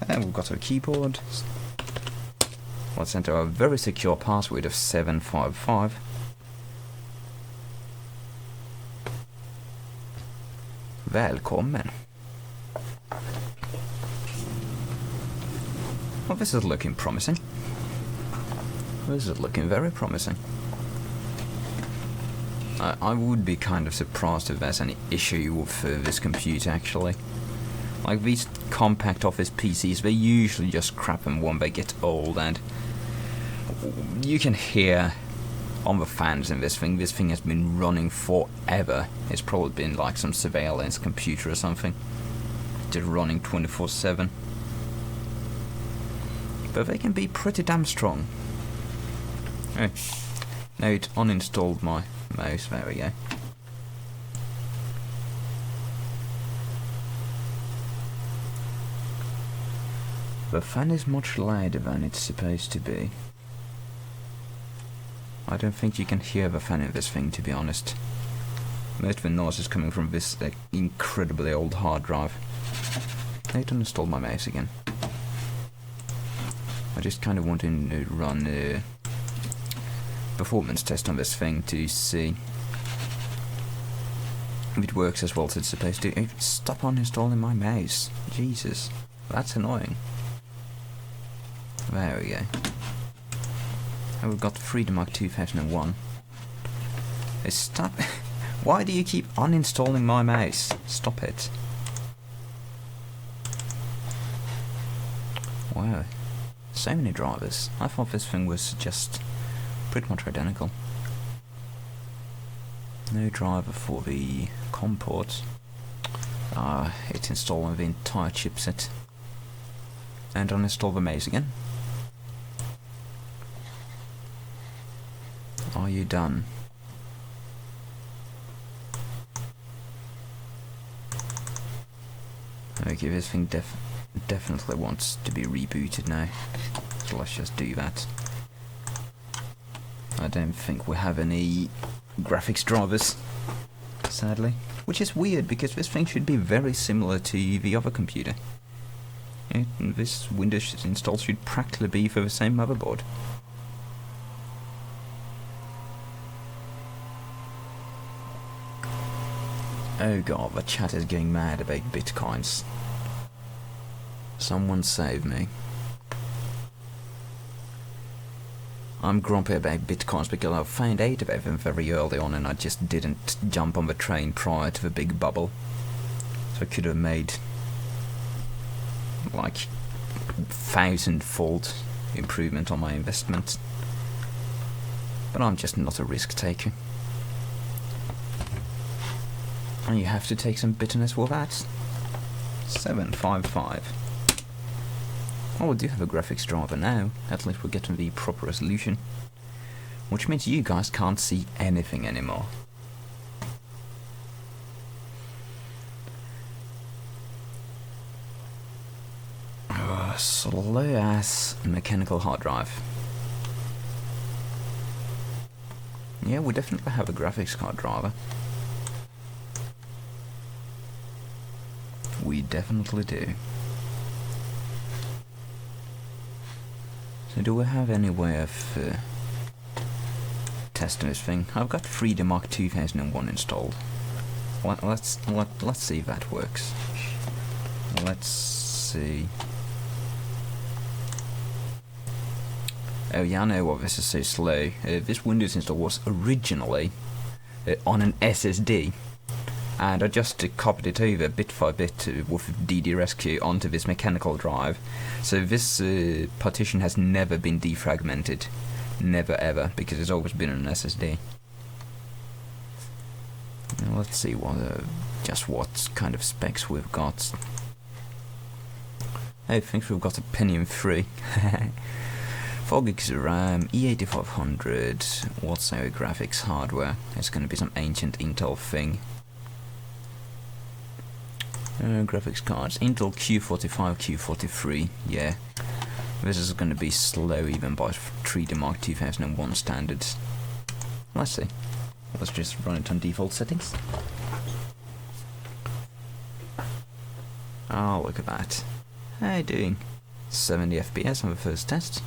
And we've got our keyboard. Let's enter our very secure password of 755. Välkommen. Well, this is looking promising. This is looking very promising. I would be kind of surprised if there's any issue with this computer actually. Like these compact office PCs, they usually just crap and when they get old, and you can hear on the fans in this thing has been running forever. It's probably been like some surveillance computer or something. Just running 24/7. But they can be pretty damn strong. Oh, now it uninstalled my mouse, there we go. The fan is much louder than it's supposed to be. I don't think you can hear the fan in this thing, to be honest. Most of the noise is coming from this incredibly old hard drive. I need to install my mouse again. I just kind of want to run a performance test on this thing to see if it works as well as it's supposed to. Stop uninstalling my mouse. Jesus, that's annoying. There we go. we've got Freedom Mark 2001. Stop. Why do you keep uninstalling my mouse? Stop it. Wow. So many drivers. I thought this thing was just pretty much identical. No driver for the COM port. It's installing the entire chipset. And uninstall the mouse again. Are you done? Okay, this thing definitely wants to be rebooted now. So let's just do that. I don't think we have any graphics drivers, sadly. Which is weird, because this thing should be very similar to the other computer. This Windows install should practically be for the same motherboard. Oh god, the chat is going mad about bitcoins. Someone save me. I'm grumpy about bitcoins because I found out about them very early on and I just didn't jump on the train prior to the big bubble. So I could have made like 1,000-fold improvement on my investment. But I'm just not a risk taker. And you have to take some bitterness with that. 755. Oh, we do have a graphics driver now. At least we're getting the proper resolution. Which means you guys can't see anything anymore. Slow ass mechanical hard drive. Yeah, we definitely have a graphics card driver. We definitely do. So do we have any way of testing this thing? I've got Freedom Mark 2001 installed. Let's see if that works. Let's see. Oh yeah, I know why this is so slow. This Windows install was originally on an SSD. And I just copied it over bit by bit with DD Rescue onto this mechanical drive. So this partition has never been defragmented. Never ever, because it's always been on an SSD. Now let's see what kind of specs we've got. I think we've got a Pentium 3. 4 gigs of RAM, E8500. What's our graphics hardware? It's going to be some ancient Intel thing. Graphics cards, Intel Q45, Q43, yeah. This is going to be slow even by 3D Mark 2001 standards. Let's see. Let's just run it on default settings. Oh, look at that. How you doing? 70 FPS on the first test.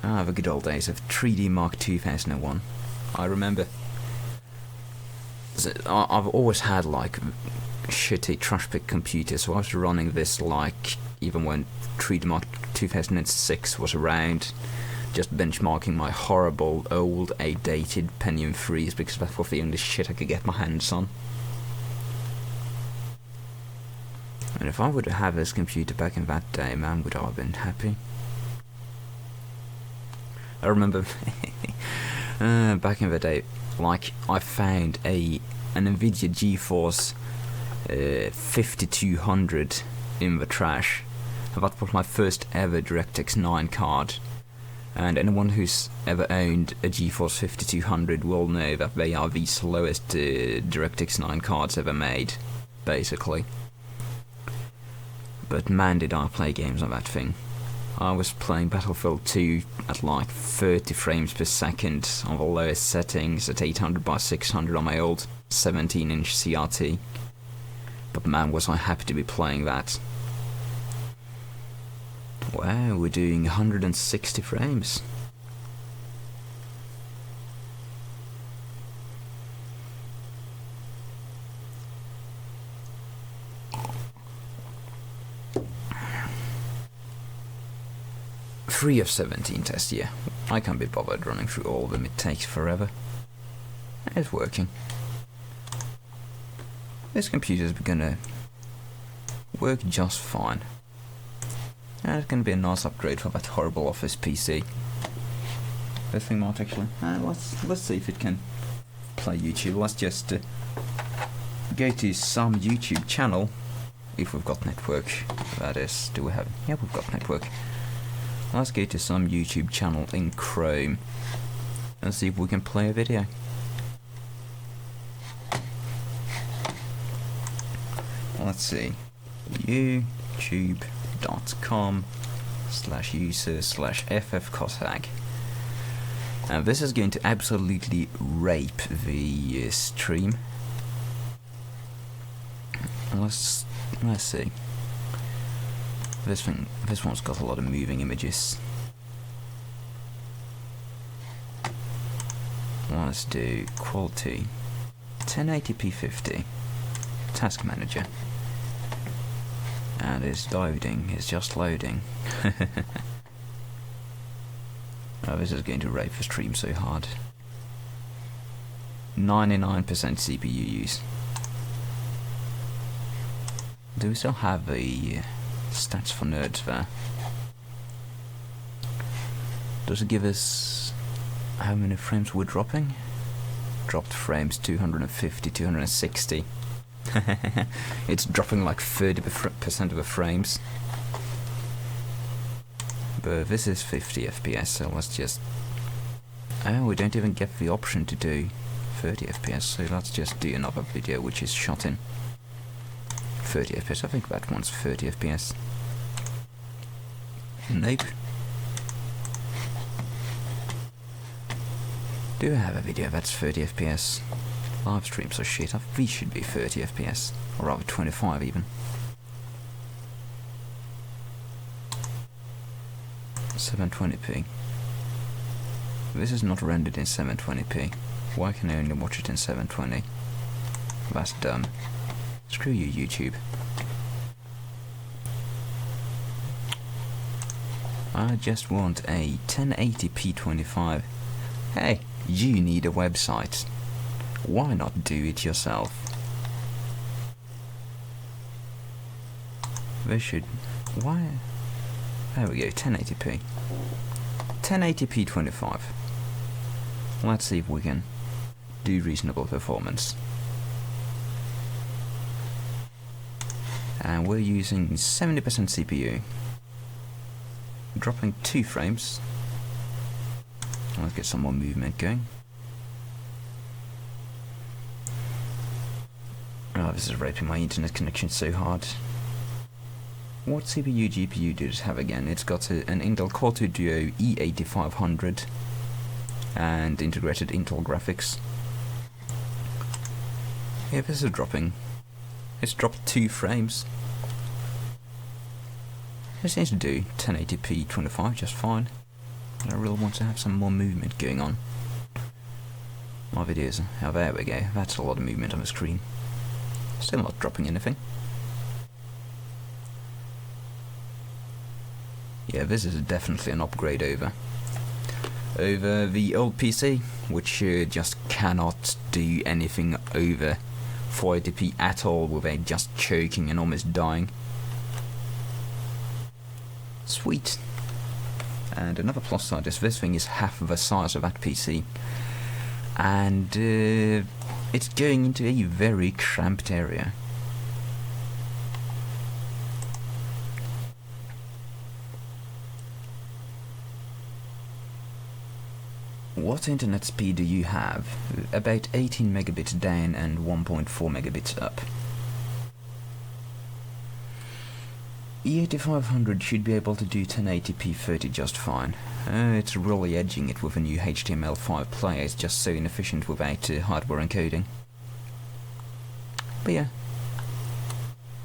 Ah, the good old days of 3D Mark 2001. I remember. I've always had like shitty trash pick computers, so I was running this like even when 3D Mark 2006 was around, just benchmarking my horrible old outdated Pentium 3s because that was the only shit I could get my hands on. And if I would have this computer back in that day, man, would I have been happy. I remember back in the day, like I found an Nvidia GeForce 5200 in the trash. That was my first ever DirectX 9 card, and anyone who's ever owned a GeForce 5200 will know that they are the slowest DirectX 9 cards ever made, basically. But man, did I play games on that thing. I was playing Battlefield 2 at like 30 frames per second on the lowest settings at 800 by 600 on my old 17-inch CRT. But man, was I happy to be playing that. Wow, we're doing 160 frames. 3 of 17 tests, yeah. I can't be bothered running through all of them, it takes forever. It's working. This computer's gonna work just fine. And it's gonna be a nice upgrade for that horrible office PC. This thing might actually... let's see if it can play YouTube. Let's just go to some YouTube channel, if we've got network. That is, do we have... yeah, we've got network. Let's go to some YouTube channel in Chrome and see if we can play a video. Let's see. youtube.com/user/ffcosag. And this is going to absolutely rape the stream. Let's see. This one's got a lot of moving images. Let's do quality 1080p 50 task manager, and it's loading, it's just loading. Oh, this is going to rape the stream so hard. 99% CPU use. Do we still have the stats for nerds there? Does it give us how many frames we're dropping? Dropped frames 250, 260. It's dropping like 30% of the frames. But this is 50 FPS, so let's just... oh, we don't even get the option to do 30 FPS, so let's just do another video which is shot in 30 FPS. I think that one's 30 FPS. Nope. Do I have a video that's 30 FPS? Live streams are shit. These should be 30 FPS, or rather 25 even. 720p. This is not rendered in 720p. Why can I only watch it in 720? That's dumb. Screw you, YouTube. I just want a 1080p 25. Hey, you need a website. Why not do it yourself? They should... why... there we go, 1080p. 1080p 25. Let's see if we can do reasonable performance. And we're using 70% CPU. Dropping 2 frames. Let's get some more movement going. Oh, this is raping my internet connection so hard. What CPU GPU does it have again? It's got an Intel Core 2 Duo E8500 and integrated Intel graphics. Yeah, this is dropping. It's dropped 2 frames. It seems to do 1080p 25 just fine. I really want to have some more movement going on. My videos, oh there we go, that's a lot of movement on the screen. Still not dropping anything. Yeah, this is definitely an upgrade over the old PC, which just cannot do anything over 480p at all without just choking and almost dying. Sweet. And another plus side is this thing is half the size of that PC, and it's going into a very cramped area. What internet speed do you have? About 18 megabits down and 1.4 megabits up. E8500 should be able to do 1080p 30 just fine. It's really edging it with a new HTML5 player. It's just so inefficient without hardware encoding. But yeah,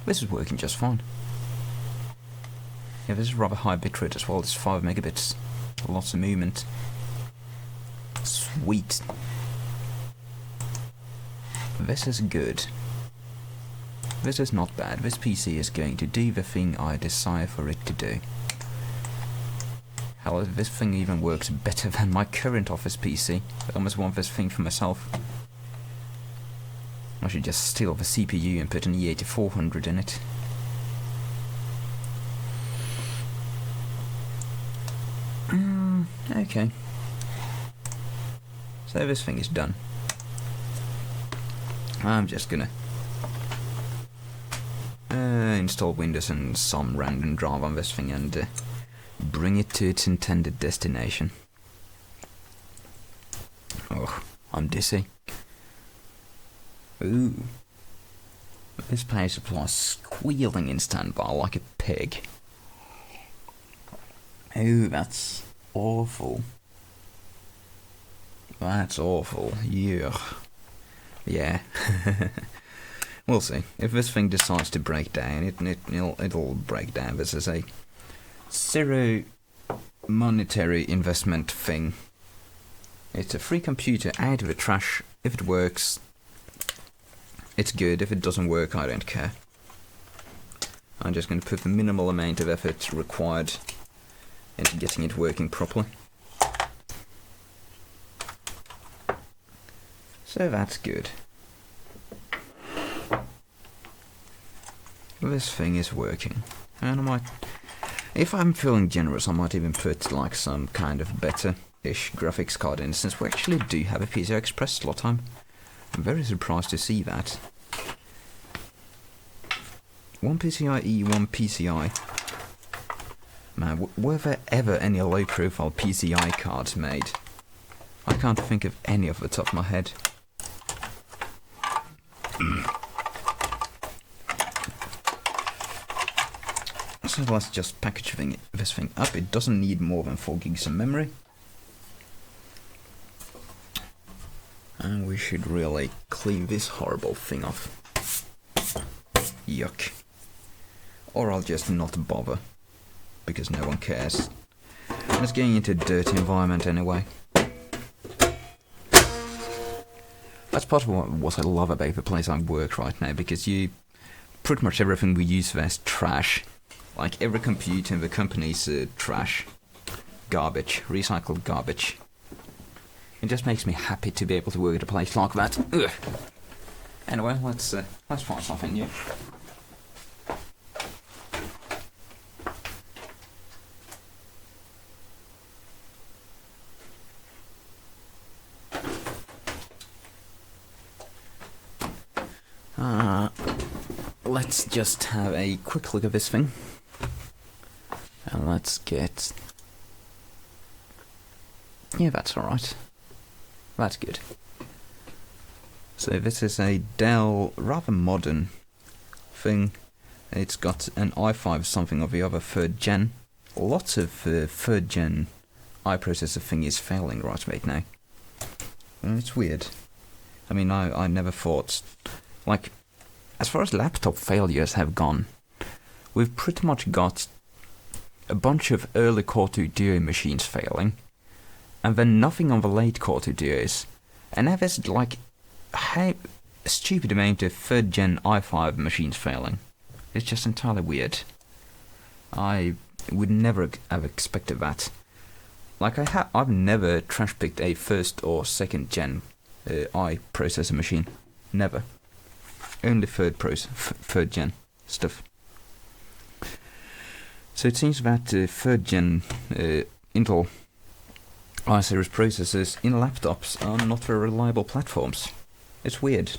this is working just fine. Yeah, this is rather high bitrate as well. It's 5 megabits. Lots of movement. Sweet. This is good. This is not bad. This PC is going to do the thing I desire for it to do. Hell, this thing even works better than my current office PC. I almost want this thing for myself. I should just steal the CPU and put an E8400 in it. Okay. So this thing is done. I'm just gonna install Windows and some random drive on this thing and bring it to its intended destination. Oh, I'm dizzy. Ooh. This power supply is squealing in standby like a pig. Ooh, that's awful. That's awful. Yuck. Yeah. We'll see. If this thing decides to break down, it'll break down. This is a zero monetary investment thing. It's a free computer out of the trash. If it works, it's good. If it doesn't work, I don't care. I'm just going to put the minimal amount of effort required into getting it working properly. So that's good. This thing is working. And I might, if I'm feeling generous, I might even put like some kind of better-ish graphics card in, since we actually do have a PCI Express slot. I'm very surprised to see that. One PCIe, one PCI. Man, were there ever any low-profile PCI cards made? I can't think of any off the top of my head. So let's just package this thing up. It doesn't need more than 4 gigs of memory. And we should really clean this horrible thing off. Yuck. Or I'll just not bother, because no one cares. I'm just getting into a dirty environment anyway. That's part of what I love about the place I work right now, because pretty much everything we use there is trash. Like every computer in the company's trash. Garbage. Recycled garbage. It just makes me happy to be able to work at a place like that. Ugh. Anyway, let's find something new. Let's just have a quick look at this thing. And let's get... Yeah, that's alright. That's good. So this is a Dell, rather modern thing. It's got an i5 something or the other 3rd gen. Lots of 3rd gen iProcessor thing is failing right now. It's weird. I mean, I never thought... Like, as far as laptop failures have gone, we've pretty much got a bunch of early Core 2 Duo machines failing, and then nothing on the late Core 2 Duos, and now there's like a stupid amount of 3rd gen i5 machines failing. It's just entirely weird. I would never have expected that. Like I've never trash picked a 1st or 2nd gen iProcessor machine. Never. Only 3rd gen stuff. So it seems that 3rd gen Intel i-series processors in laptops are not very reliable platforms. It's weird.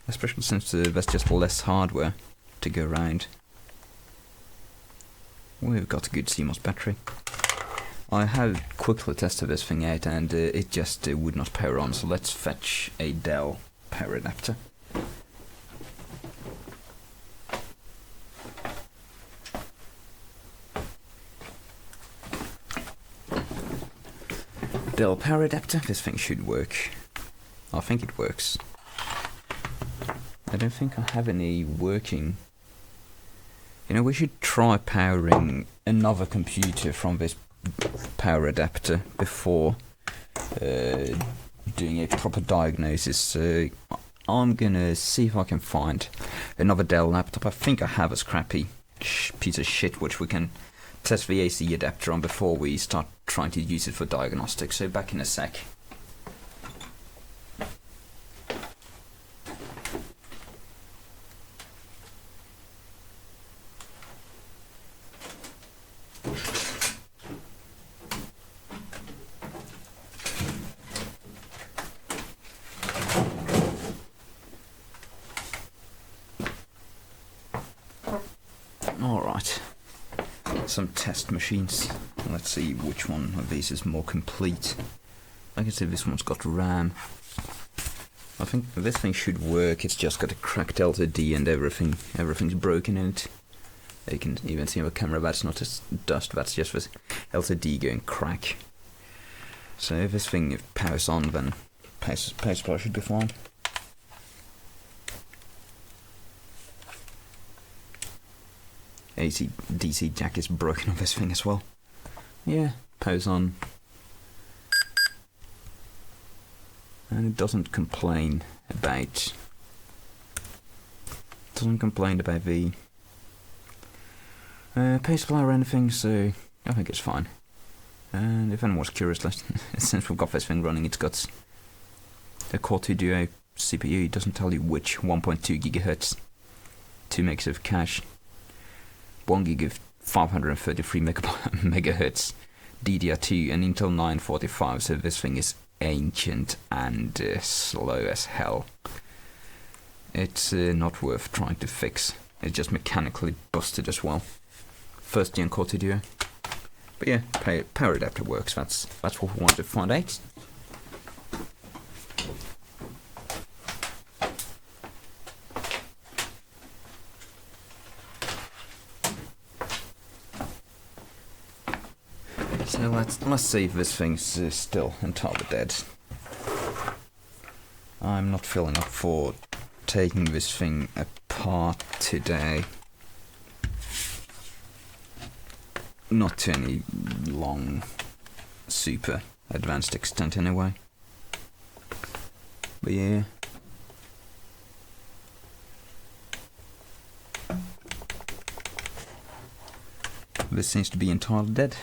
Especially since there's just less hardware to go around. We've got a good CMOS battery. I have quickly tested this thing out and it just would not power on, so let's fetch a Dell power adapter. Dell power adapter, this thing should work. I think it works. I don't think I have any working. You know, we should try powering another computer from this power adapter before doing a proper diagnosis. I'm gonna see if I can find another Dell laptop. I think I have a scrappy piece of shit which we can test the AC adapter on before we start trying to use it for diagnostics, so back in a sec. Alright, some test machines. Let's see which one of these is more complete. I can see this one's got RAM. I think this thing should work, it's just got a cracked LCD and everything's broken in it. You can even see on the camera that's not just dust, that's just this LCD going crack. So if this thing powers on, then power supply should be fine. DC jack is broken on this thing as well. Yeah, powers on. And it doesn't complain about the power supply or anything, so I think it's fine. And if anyone's curious, since we've got this thing running, it's got a Core 2 Duo CPU. It doesn't tell you which 1.2 GHz, 2 megs of cache, 1 gig of 533 megahertz DDR2 and Intel 945, so this thing is ancient and slow as hell. It's not worth trying to fix. It's just mechanically busted as well. First gen Core 2 Duo. But yeah, power adapter works. That's what we wanted to find out. So let's see if this thing's still entirely dead. I'm not feeling up for taking this thing apart today. Not to any long, super advanced extent anyway. But yeah. This seems to be entirely dead.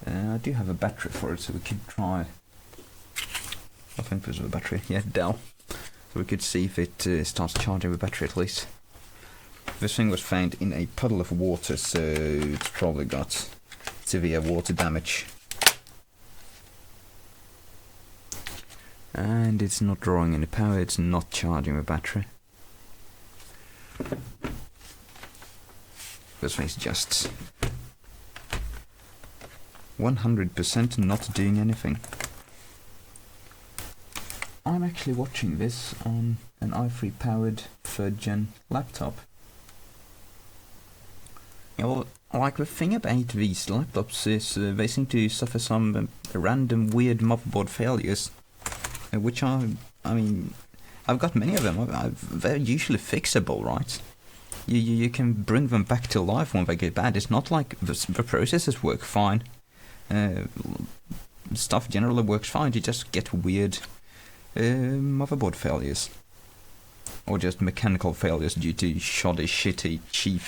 I do have a battery for it, so we could try. I think there's a battery. Yeah, Dell. So we could see if it starts charging the battery at least. This thing was found in a puddle of water, so it's probably got severe water damage. And it's not drawing any power, it's not charging the battery. This thing's just 100% not doing anything. I'm actually watching this on an i3 powered 3rd gen laptop. You know, like the thing about these laptops is they seem to suffer some random weird motherboard failures, which I mean, I've got many of them. They're usually fixable, right? You can bring them back to life when they get bad. It's not like the processors work fine. Stuff generally works fine, you just get weird motherboard failures. Or just mechanical failures due to shoddy, shitty, cheap,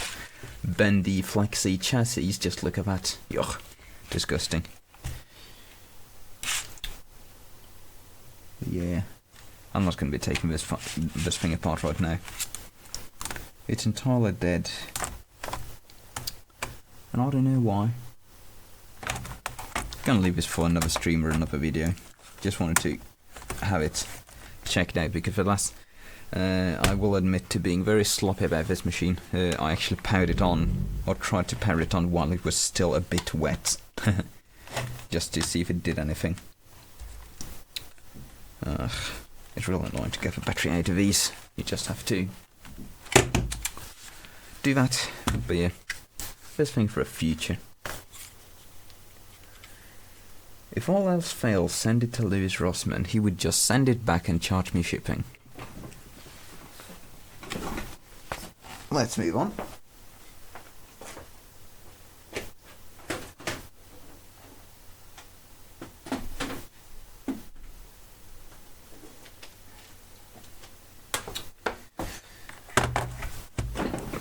bendy, flexy chassis. Just look at that. Yuck. Disgusting. Yeah. I'm not going to be taking this thing apart right now. It's entirely dead. And I don't know why. Gonna leave this for another stream or another video. Just wanted to have it checked out because the last, I will admit to being very sloppy about this machine. I actually powered it on, or tried to power it on while it was still a bit wet, just to see if it did anything. It's really annoying to get the battery out of these. You just have to do that. But yeah, this thing for a future. If all else fails, send it to Lewis Rossman. He would just send it back and charge me shipping. Let's move on.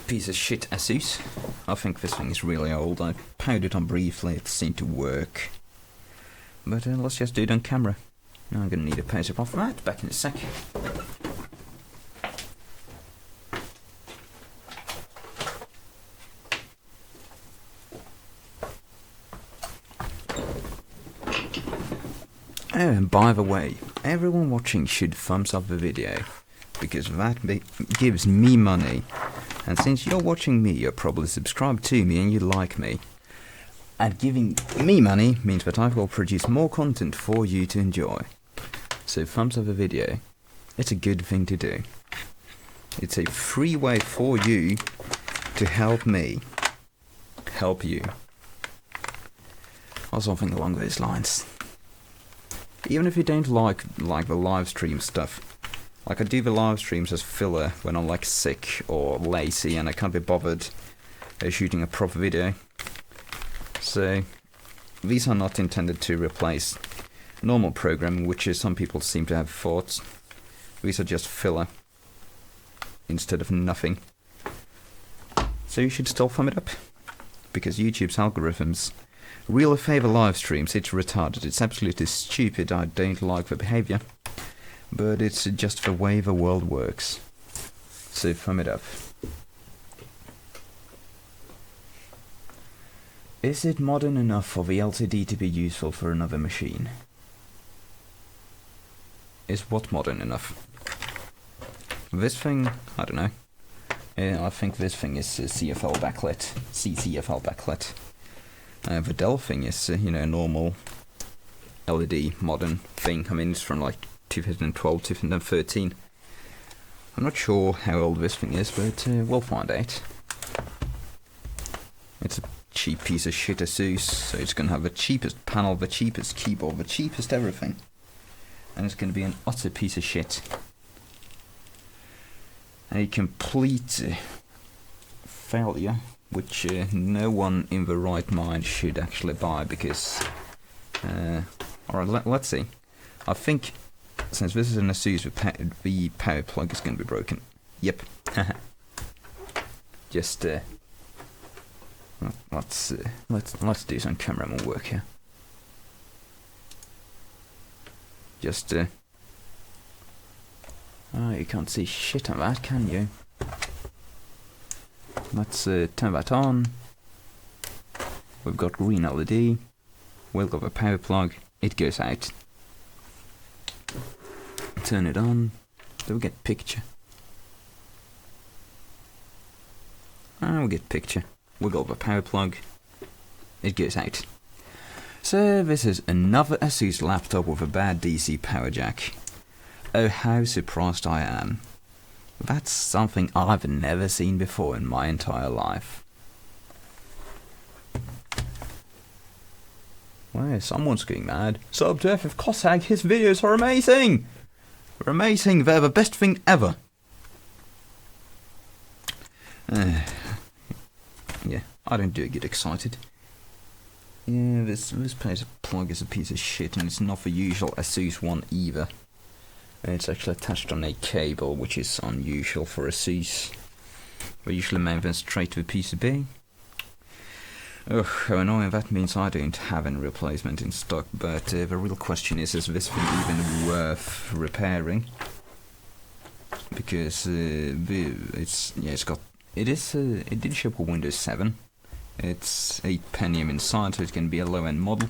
Piece of shit Asus. I think this thing is really old. I powered it on briefly, it seemed to work. But let's just do it on camera. Now I'm gonna need a power supply for that, back in a sec. Oh, and by the way, everyone watching should thumbs up the video, because that gives me money. And since you're watching me, you're probably subscribed to me and you like me. And giving me money means that I will produce more content for you to enjoy. So thumbs up the video. It's a good thing to do. It's a free way for you to help me help you. Or something along those lines. Even if you don't like the live stream stuff. Like, I do the live streams as filler when I'm like sick or lazy and I can't be bothered shooting a proper video. So these are not intended to replace normal programming, which is some people seem to have thought. These are just filler instead of nothing. So you should still thumb it up, because YouTube's algorithms really favour live streams. It's retarded, it's absolutely stupid, I don't like the behaviour. But it's just the way the world works. So thumb it up. Is it modern enough for the LCD to be useful for another machine? Is what modern enough? This thing, I don't know. I think this thing is CFL backlit, CCFL backlit. The Dell thing is, you know, a normal LED modern thing. I mean, it's from like 2012, 2013. I'm not sure how old this thing is, but we'll find out. It's a cheap piece of shit Asus, so it's going to have the cheapest panel, the cheapest keyboard, the cheapest everything. And it's going to be an utter piece of shit. A complete failure, which no one in the right mind should actually buy, because... Alright, let's see. I think, since this is an Asus, the power plug is going to be broken. Yep. Just let's do some cameraman work here. Just oh, you can't see shit on that, can you? Let's turn that on. We've got green LED. We'll got the power plug. It goes out. Turn it on. Do we get picture? We get picture. We got the power plug. It goes out. So this is another Asus laptop with a bad DC power jack. Oh, how surprised I am. That's something I've never seen before in my entire life. Well, someone's getting mad. Sub to FF Cossack, his videos are amazing! They're amazing, they're the best thing ever. Yeah, I don't do get excited. Yeah, this power plug is a piece of shit, and it's not the usual Asus one either. It's actually attached on a cable, which is unusual for Asus. We usually mount them straight to the PCB. Ugh, how annoying. That means I don't have any replacement in stock, but the real question is this thing even worth repairing? Because it did ship with Windows 7. It's 8 Pentium inside, so it can be a low-end model.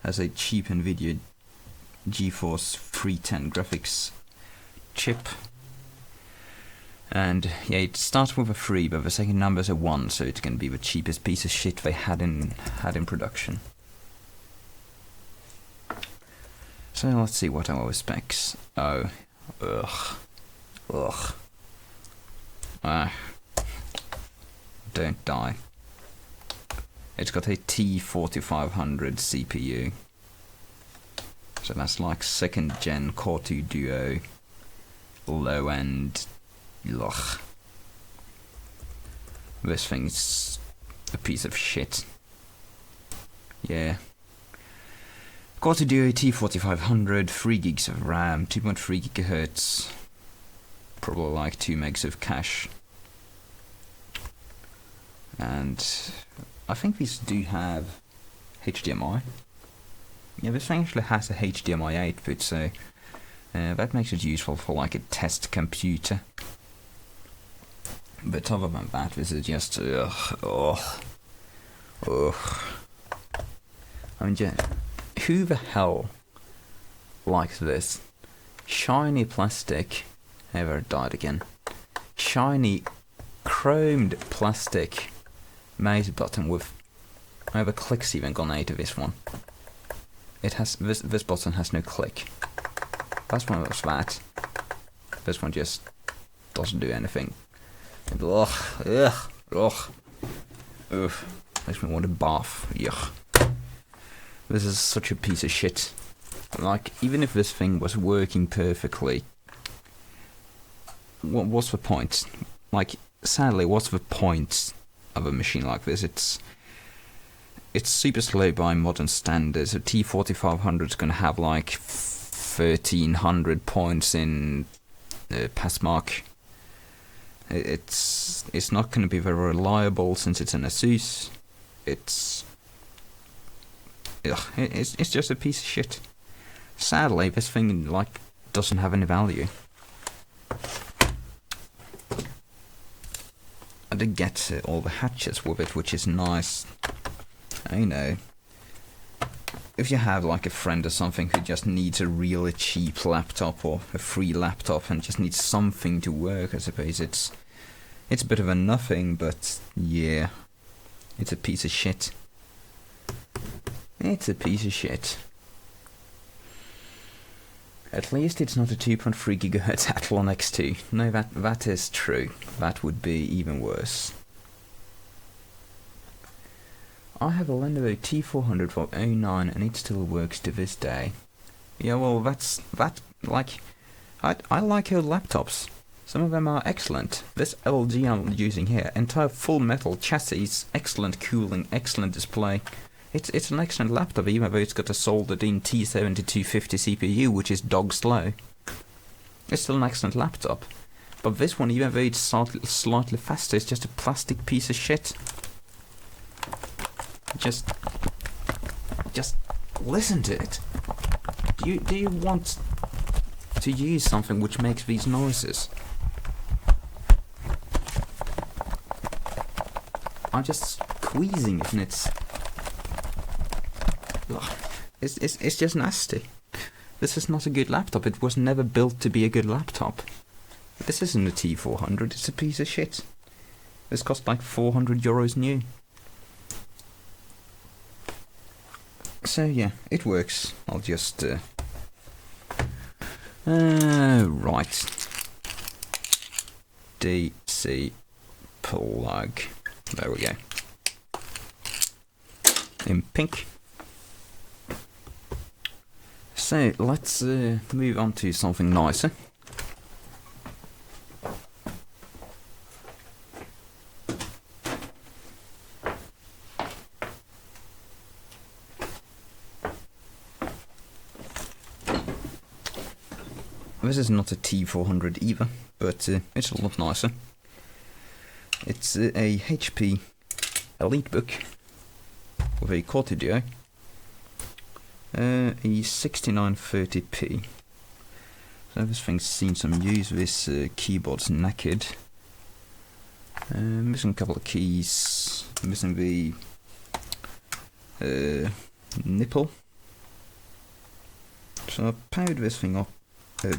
Has a cheap NVIDIA GeForce 310 graphics chip. And yeah, it starts with a 3, but the second number is a 1, so it's going to be the cheapest piece of shit they had in production. So let's see what are our specs. Oh, ugh. Don't die. It's got a T4500 CPU. So that's like 2nd gen Core 2 Duo, low end. Ugh. This thing's a piece of shit. Yeah. Core 2 Duo T4500, 3 gigs of RAM, 2.3 gigahertz, probably like 2 megs of cache. And I think these do have HDMI. Yeah, this thing actually has a HDMI output, so that makes it useful for like a test computer. But other than that, this is just I mean, who the hell likes this? Shiny plastic. Ever died again. Shiny chromed plastic mouse button with the clicks even gone out of this one. It has this button has no click. That's one of that. This one just doesn't do anything. Makes me want to bath. Yuck. This is such a piece of shit. Like, even if this thing was working perfectly, what's the point? Like, sadly, what's the point of a machine like this? It's super slow by modern standards. A T4500 is going to have like 1300 points in passmark. It's not going to be very reliable since it's an Asus. It's just a piece of shit. Sadly, this thing like doesn't have any value. I did get all the hatches with it, which is nice. I know. If you have like a friend or something who just needs a really cheap laptop or a free laptop and just needs something to work, I suppose it's a bit of a nothing, but yeah, it's a piece of shit. It's a piece of shit. At least it's not a 2.3 GHz Athlon X2. No, that is true. That would be even worse. I have a Lenovo T400 from 09 and it still works to this day. Yeah, well, like, I like old laptops. Some of them are excellent. This LG I'm using here, entire full metal chassis, excellent cooling, excellent display. It's an excellent laptop, even though it's got a soldered-in T7250 CPU, which is dog slow. It's still an excellent laptop. But this one, even though it's slightly faster, it's just a plastic piece of shit. Just listen to it. Do you want to use something which makes these noises? I'm just squeezing it, and it's just nasty. This is not a good laptop. It was never built to be a good laptop. This isn't a T400. It's a piece of shit. This cost like €400 new. So yeah, it works. I'll just right. DC plug. There we go. In pink. So let's move on to something nicer. This is not a T400 either, but it's a lot nicer. It's a HP Elitebook with a Core Duo, a 6930p. So this thing's seen some use. This keyboard's knackered. Missing a couple of keys. Missing the nipple. So I powered this thing up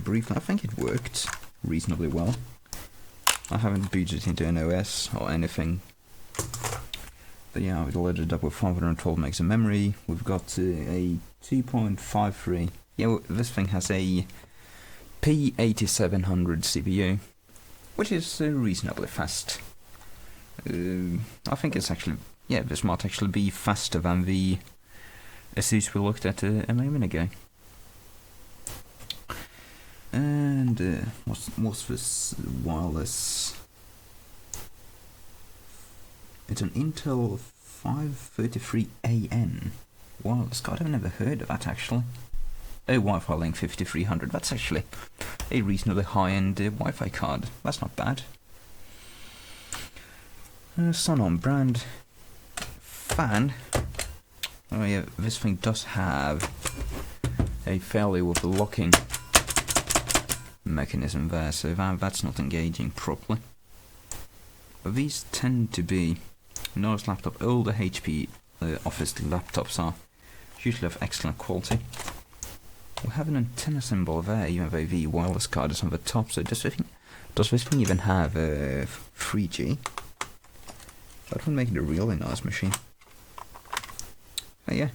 briefly. I think it worked reasonably well. I haven't booted it into an OS or anything. But yeah, I've loaded it up with 512 megs of memory. We've got a 2.53. Yeah, well, this thing has a P8700 CPU, which is reasonably fast. I think it's actually, yeah, this might actually be faster than the Asus we looked at a moment ago. And what's this wireless? It's an Intel 533AN wireless card. I've never heard of that actually. A Wi-Fi Link 5300. That's actually a reasonably high-end Wi-Fi card. That's not bad. Sonon brand. fan. Oh yeah, this thing does have a failure with the locking mechanism there, so that's not engaging properly. But these tend to be, Noah's laptop, older HP office laptops are usually of excellent quality. We have an antenna symbol there, even though the wireless card is on the top, so does this thing even have 3G? That would make it a really nice machine. Oh yeah,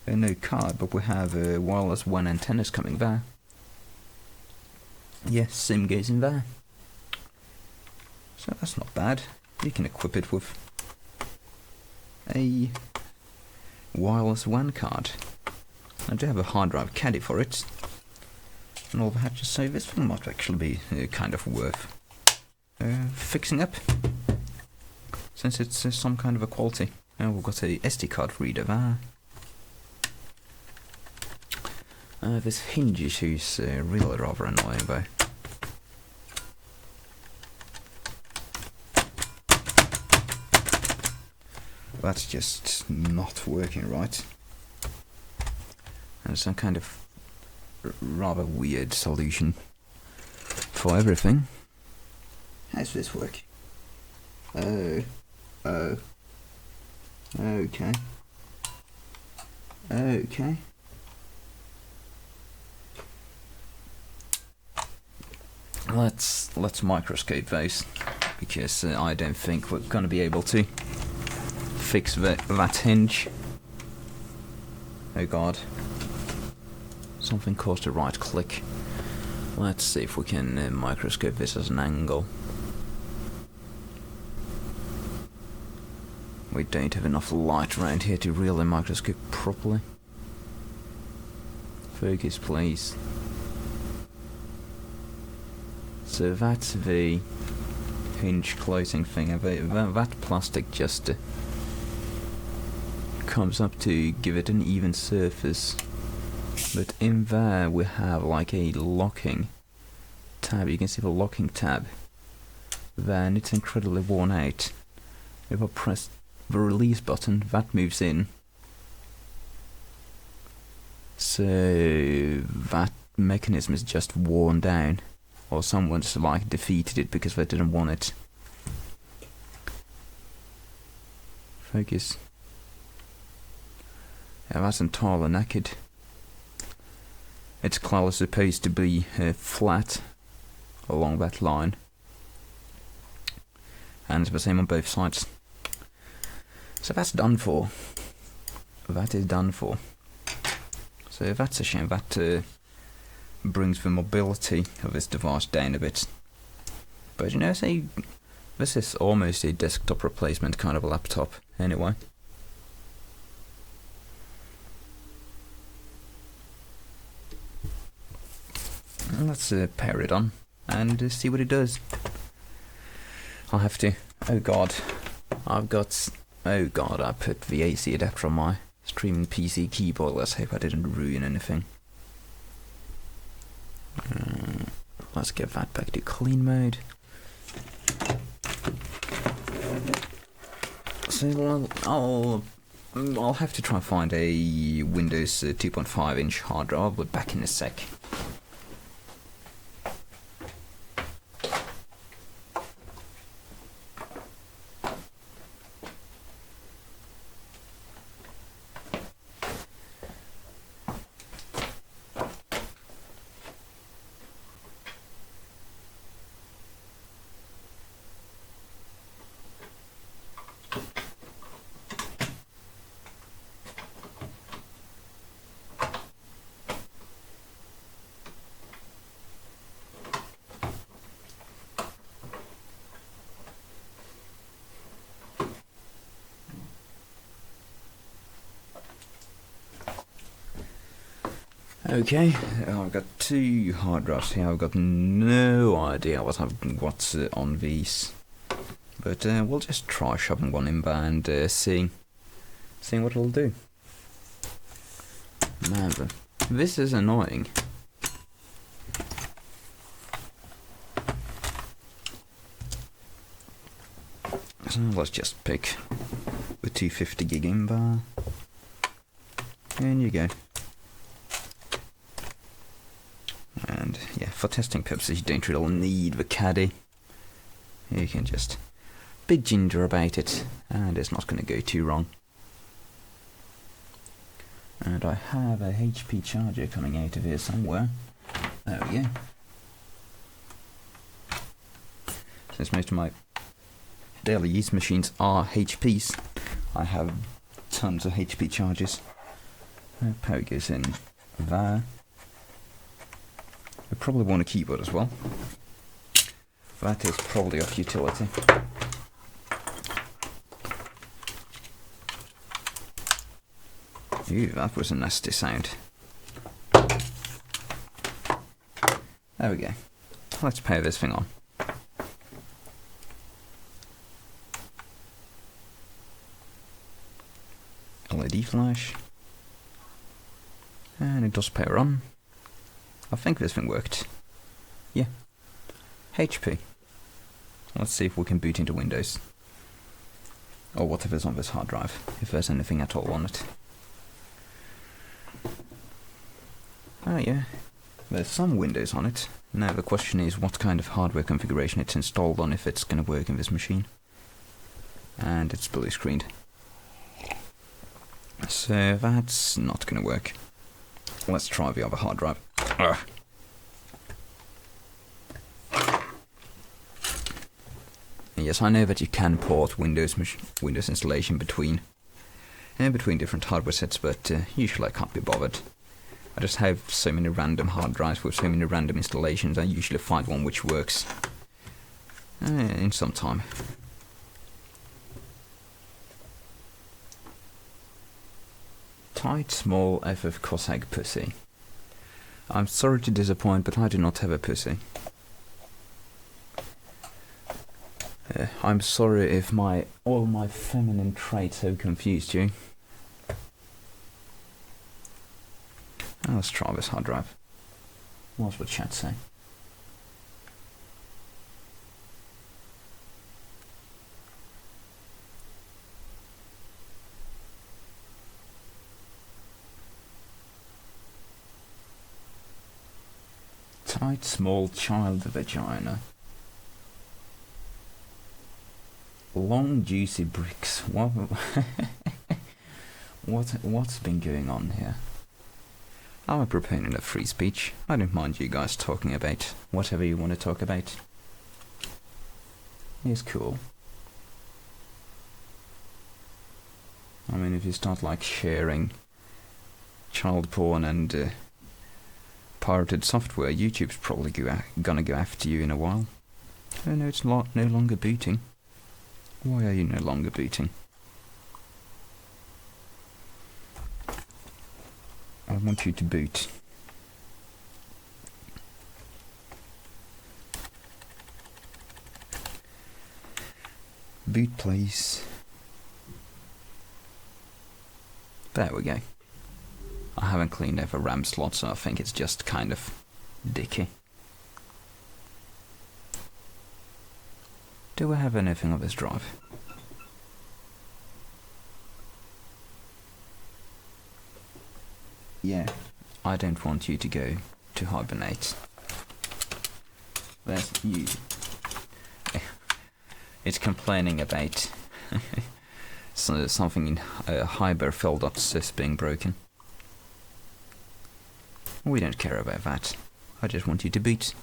no card, but we have wireless WAN antennas coming there. Yes, SIM goes in there. So that's not bad. You can equip it with a wireless WAN card. I do have a hard drive caddy for it. And all that, just so this thing might actually be kind of worth fixing up. Since it's some kind of a quality. Now we've got a SD card reader there. This hinge issue's really rather annoying though. That's just not working right. There's some kind of rather weird solution for everything. How's this work? Oh. Okay. Okay. Let's microscope those, because I don't think we're gonna be able to fix that hinge. Oh god. Something caused a right click. Let's see if we can microscope this as an angle. We don't have enough light around here to really microscope properly. Focus please. So that's the hinge closing thing. That plastic just comes up to give it an even surface. But in there we have like a locking tab. You can see the locking tab. Then it's incredibly worn out. If I press the release button, that moves in. So that mechanism is just worn down. Or someone's like defeated it because they didn't want it. Focus. Yeah, that's entirely naked. It's clearly supposed to be flat along that line. And it's the same on both sides. So that's done for. That is done for. So that's a shame. That brings the mobility of this device down a bit. But you know, say this is almost a desktop replacement kind of a laptop anyway. Let's pair it on and see what it does. I'll have to. Oh god, oh god, I put the AC adapter on my streaming PC keyboard. Let's hope I didn't ruin anything. Let's get that back to clean mode. So I'll have to try and find a Windows 2.5 inch hard drive. I'll be back in a sec. Okay, I've got two hard drives here. I've got no idea what's on these, but we'll just try shoving one in there and seeing what it'll do. Man, this is annoying. So let's just pick the 250 gig in bar. And you go. And yeah, for testing purposes, you don't really need the caddy. You can just be ginger about it, and it's not going to go too wrong. And I have a HP charger coming out of here somewhere. There we go. Since most of my daily use machines are HPs, I have tons of HP chargers. Power goes in there. I probably want a keyboard as well. That is probably of utility. Ooh, that was a nasty sound. There we go. Let's power this thing on. LED flash. And it does power on. I think this thing worked. Yeah. HP. Let's see if we can boot into Windows. Or whatever's on this hard drive, if there's anything at all on it. Oh yeah, there's some Windows on it. Now the question is what kind of hardware configuration it's installed on, if it's going to work in this machine. And it's blue screened. So that's not going to work. Let's try the other hard drive. Ugh. Yes, I know that you can port Windows installation between different hardware sets, but usually I can't be bothered. I just have so many random hard drives with so many random installations. I usually find one which works in some time. Tight, small, FF Cossack pussy. I'm sorry to disappoint, but I do not have a pussy. I'm sorry if all my feminine traits have confused you. Let's try this hard drive. What would chat say? Tight, small, child vagina. Long, juicy bricks. What's been going on here? I'm a proponent of free speech. I don't mind you guys talking about whatever you want to talk about. It's cool. I mean, if you start like sharing child porn and pirated software, YouTube's probably gonna go after you in a while. Oh no, it's no longer booting. Why are you no longer booting? I want you to boot. Boot, please. There we go. I haven't cleaned out the RAM slot, so I think it's just kind of dicky. Do we have anything on this drive? Yeah, I don't want you to go to hibernate. There's you. It's complaining about something in hyberfell.sys being broken. We don't care about that. I just want you to boot.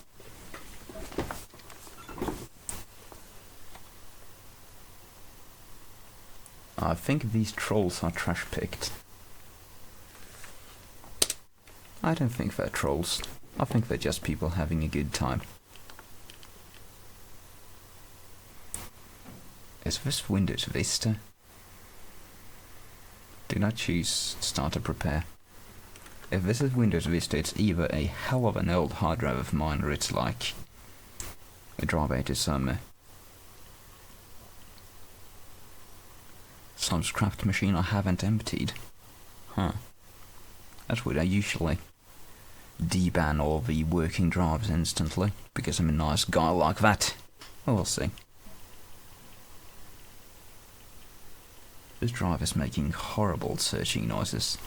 I think these trolls are trash picked. I don't think they're trolls. I think they're just people having a good time. Is this Windows Vista? Do not choose Start to Prepare. If this is Windows Vista, it's either a hell of an old hard drive of mine, or it's like a drive out of some scrapped machine I haven't emptied. Huh. That's weird. I usually deban all the working drives instantly, because I'm a nice guy like that. Well, we'll see. This drive is making horrible searching noises.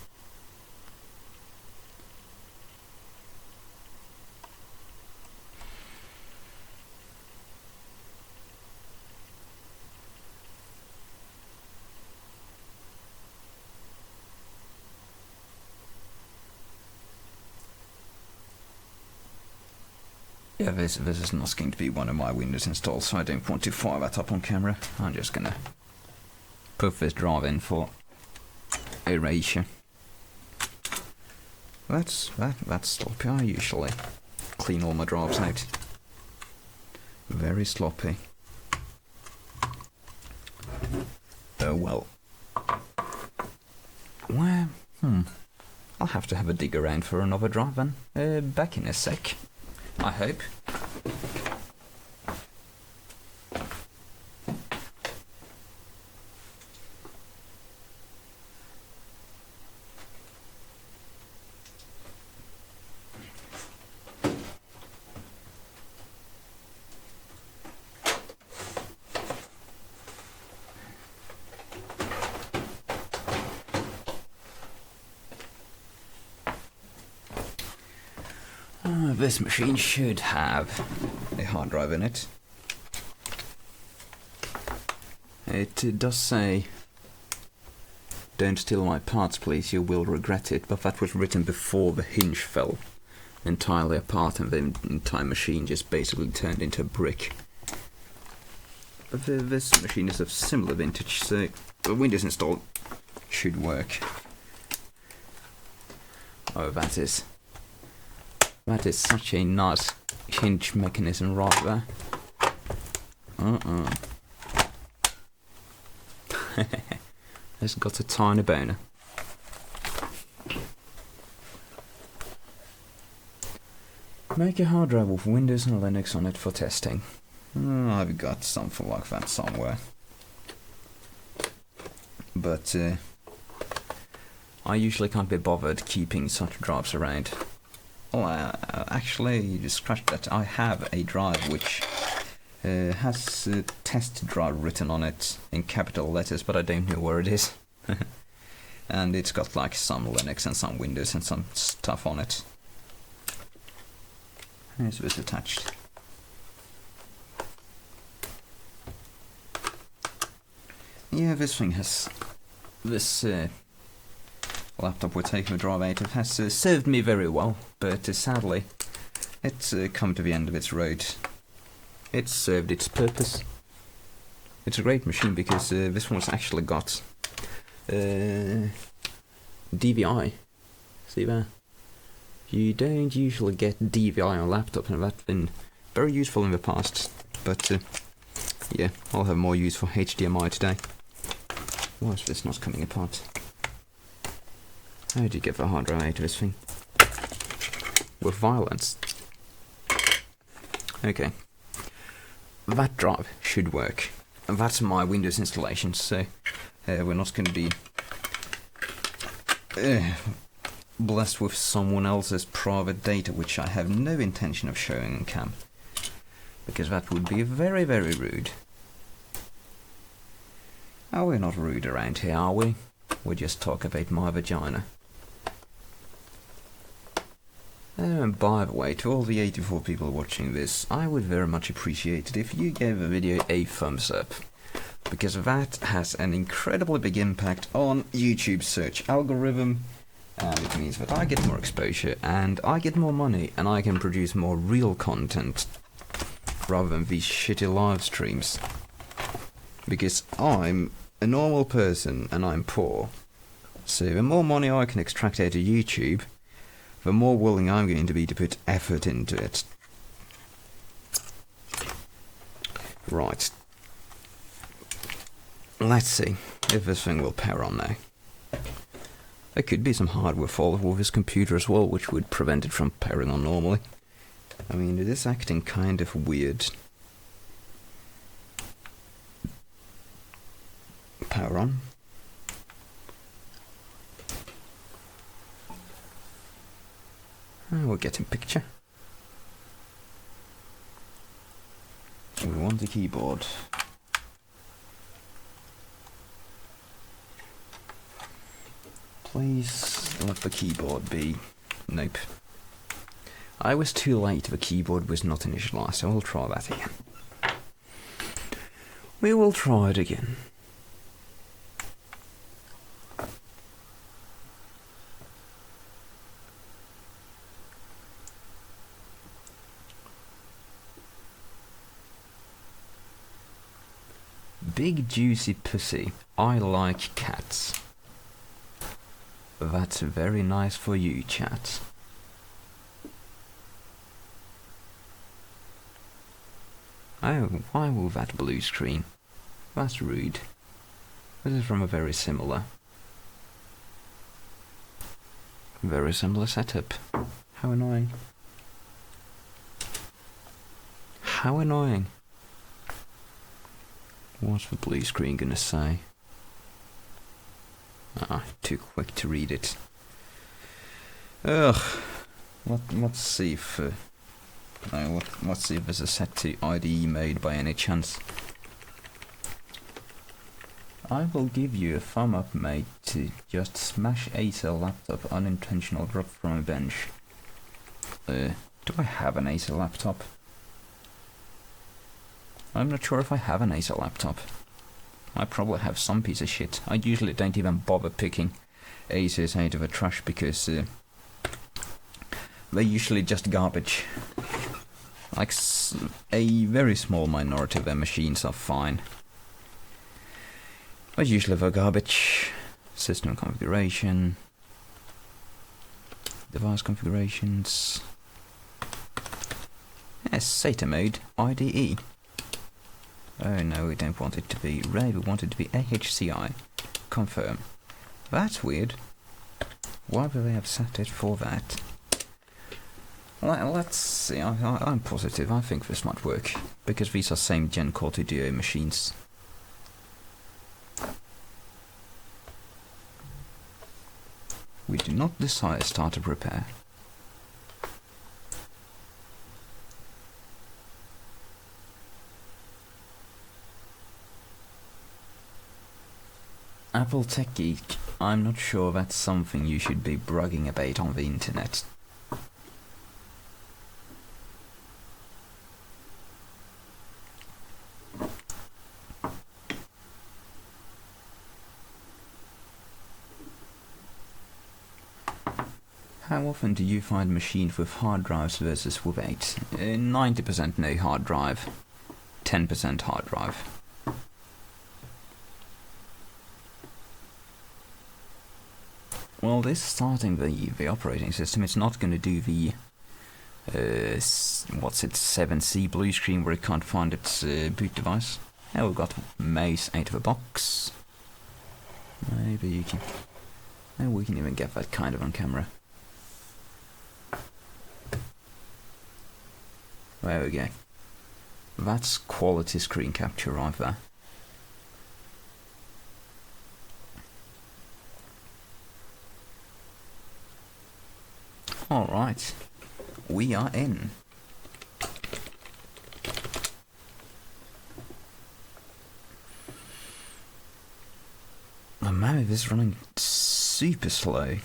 Yeah, this is not going to be one of my Windows installs, so I don't want to fire that up on camera. I'm just gonna put this drive in for erasure. That's sloppy. I usually clean all my drives out. Very sloppy. Oh well. Well, I'll have to have a dig around for another drive then. Back in a sec, I hope. This machine should have a hard drive in it. It does say, "Don't steal my parts, please, you will regret it," but that was written before the hinge fell entirely apart and the entire machine just basically turned into a brick. But this machine is of similar vintage, so the Windows install should work. Oh, that is such a nice hinge mechanism right there. It's got a tiny boner. Make a hard drive with Windows and Linux on it for testing. I've got something like that somewhere. But I usually can't be bothered keeping such drives around. Well, actually, you just scratched that. I have a drive which has test drive written on it in capital letters, but I don't know where it is. And it's got like some Linux and some Windows and some stuff on it. Here's this attached. Yeah, this thing has this laptop we're taking a drive out of has served me very well, but sadly it's come to the end of its road. It's served its purpose. It's a great machine because this one's actually got DVI. See there? You don't usually get DVI on a laptop, and that's been very useful in the past, but yeah, I'll have more use for HDMI today. Why is this not coming apart? How did you get the hard drive out of this thing? With violence. Okay. That drive should work. And that's my Windows installation, so we're not going to be blessed with someone else's private data, which I have no intention of showing on cam. Because that would be very, very rude. Oh, we're not rude around here, are we? We just talk about my vagina. And by the way, to all the 84 people watching this, I would very much appreciate it if you gave the video a thumbs up, because that has an incredibly big impact on YouTube's search algorithm, and it means that I get more exposure, and I get more money, and I can produce more real content, rather than these shitty live streams. Because I'm a normal person, and I'm poor, so the more money I can extract out of YouTube, the more willing I'm going to be to put effort into it. Right. Let's see if this thing will power on now. There could be some hardware fault with this computer as well, which would prevent it from powering on normally. I mean, it is acting kind of weird. Power on. We're getting picture. We want a keyboard. Please let the keyboard be. Nope. I was too late, the keyboard was not initialized, so we'll try that again. We will try it again. Big juicy pussy. I like cats. That's very nice for you, chat. Oh, why will that blue screen? That's rude. This is from a very similar setup. How annoying. How annoying. What's the blue screen gonna say? Ah, too quick to read it. Ugh. Let's see if let's see if there's a set to IDE mode by any chance. I will give you a thumb up, mate, to just smash Acer laptop unintentional drop from a bench. Do I have an Acer laptop? I'm not sure if I have an Acer laptop. I probably have some piece of shit. I usually don't even bother picking Acers out of the trash because they're usually just garbage. Like a very small minority of their machines are fine. But usually they're garbage. System configuration. Device configurations. Yes, SATA mode, IDE. Oh no, we don't want it to be RAY, we want it to be AHCI. Confirm. That's weird. Why would they have set it for that? Let's see, I'm positive, I think this might work. Because these are same gen Core 2 Duo machines. We do not desire startup repair. Apple Tech Geek, I'm not sure that's something you should be bragging about on the internet. How often do you find machines with hard drives versus without? 90% no hard drive, 10% hard drive. Well, this starting the operating system, it's not going to do the what's it, 7C blue screen where it can't find its boot device. Now we've got Mace out of the box. Maybe you can. Maybe we can even get that kind of on camera. There we go. That's quality screen capture right there. Alright, we are in. Oh man, this is running super slow.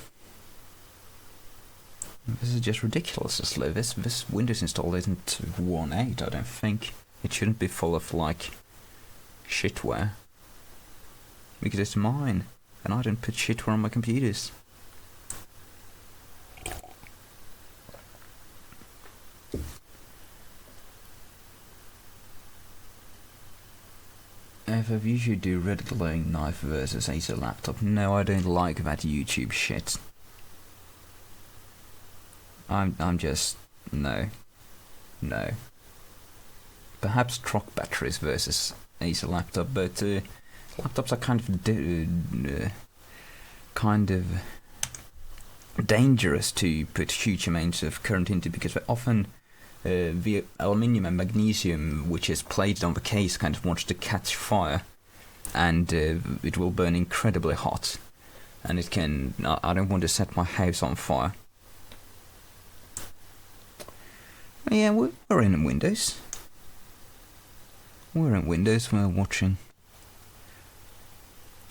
This is just ridiculously slow. This Windows install isn't worn out, I don't think. It shouldn't be full of, like, shitware. Because it's mine, and I don't put shitware on my computers. If you should do red glowing knife versus Acer laptop. No, I don't like that YouTube shit. I'm just no. Perhaps truck batteries versus Acer laptop, but laptops are kind of dangerous to put huge amounts of current into because they often the aluminium and magnesium which is plated on the case kind of wants to catch fire, and it will burn incredibly hot, and it can. I don't want to set my house on fire. Yeah, we're in Windows. We're in Windows. We're watching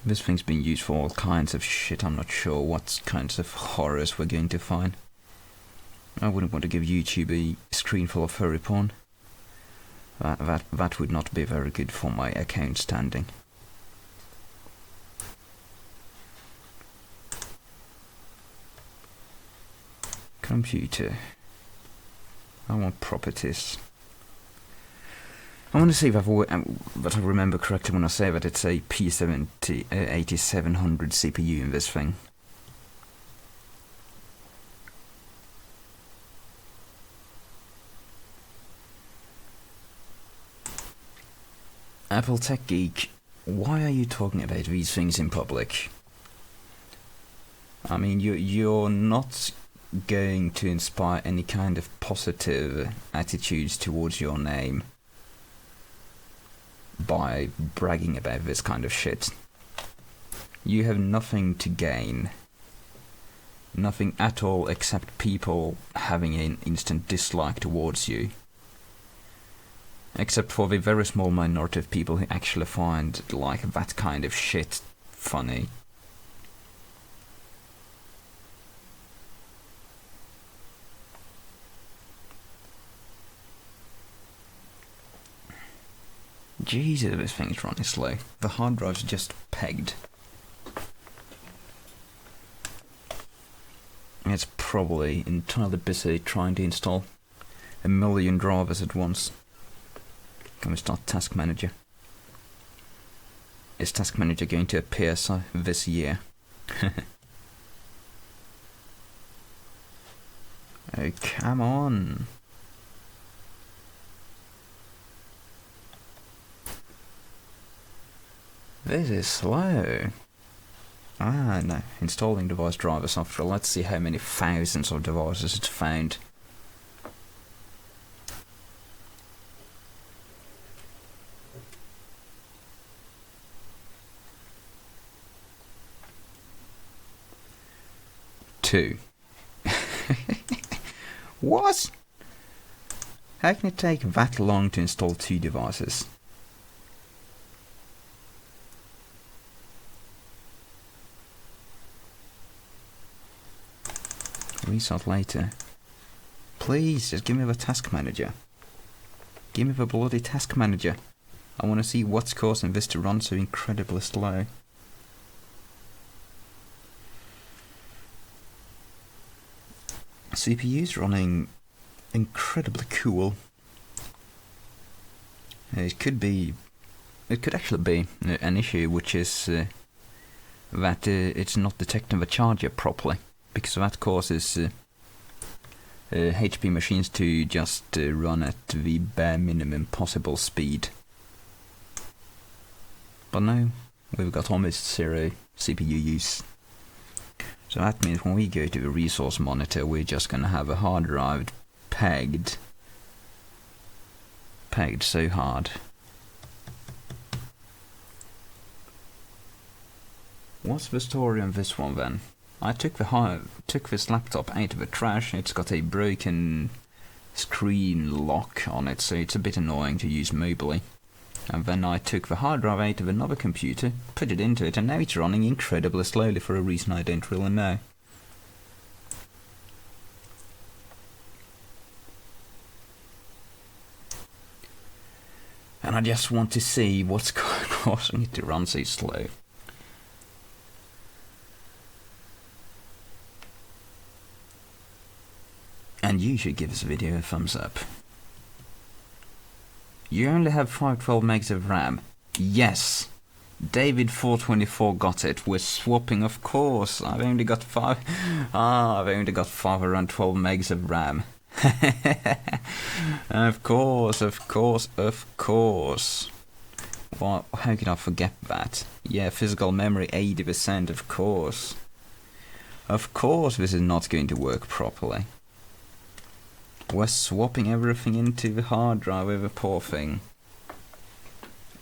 This thing's been used for all kinds of shit. I'm not sure what kinds of horrors we're going to find. I wouldn't want to give YouTube a screen full of furry porn. That would not be very good for my account standing. Computer. I want properties. I want to see if that I remember correctly when I say that it's a P8700 CPU in this thing. Apple Tech Geek, why are you talking about these things in public? I mean, you're not going to inspire any kind of positive attitudes towards your name by bragging about this kind of shit. You have nothing to gain. Nothing at all except people having an instant dislike towards you. Except for the very small minority of people who actually find like that kind of shit funny. Jesus, this thing's running slow. The hard drive's just pegged. It's probably entirely busy trying to install a million drivers at once. Can we start Task Manager? Is Task Manager going to appear this year? Oh, come on. This is slow. Ah, no. Installing device driver software. Let's see how many thousands of devices it's found. Two. What? How can it take that long to install 2 devices? Restart later. Please, just give me the Task Manager. Give me the bloody Task Manager. I want to see what's causing this to run so incredibly slow. CPU's running incredibly cool. It could actually be an issue, which is that it's not detecting the charger properly, because that causes HP machines to just run at the bare minimum possible speed. But no, we've got almost 0 CPU use. So that means when we go to the resource monitor, we're just going to have a hard drive pegged so hard. What's the story on this one then? I took this laptop out of the trash. It's got a broken screen lock on it, so it's a bit annoying to use mobily. And then I took the hard drive out of another computer, put it into it, and now it's running incredibly slowly for a reason I don't really know. And I just want to see what's causing it to run so slow. And you should give this video a thumbs up. You only have 512 megs of RAM. Yes! David424 got it. We're swapping, of course. I've only got 512 megs of RAM. Of course. Well, how could I forget that? Yeah, physical memory 80%, of course. Of course this is not going to work properly. We're swapping everything into the hard drive over poor thing.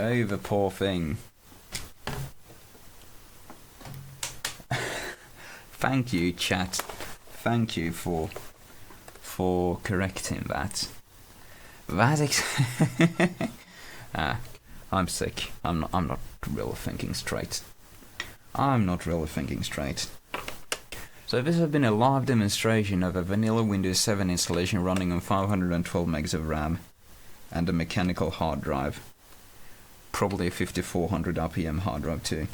Over poor thing. Thank you, chat. Thank you for correcting that. I'm sick. I'm not really thinking straight. I'm not really thinking straight. So this has been a live demonstration of a vanilla Windows 7 installation running on 512 megs of RAM and a mechanical hard drive. Probably a 5400 RPM hard drive too.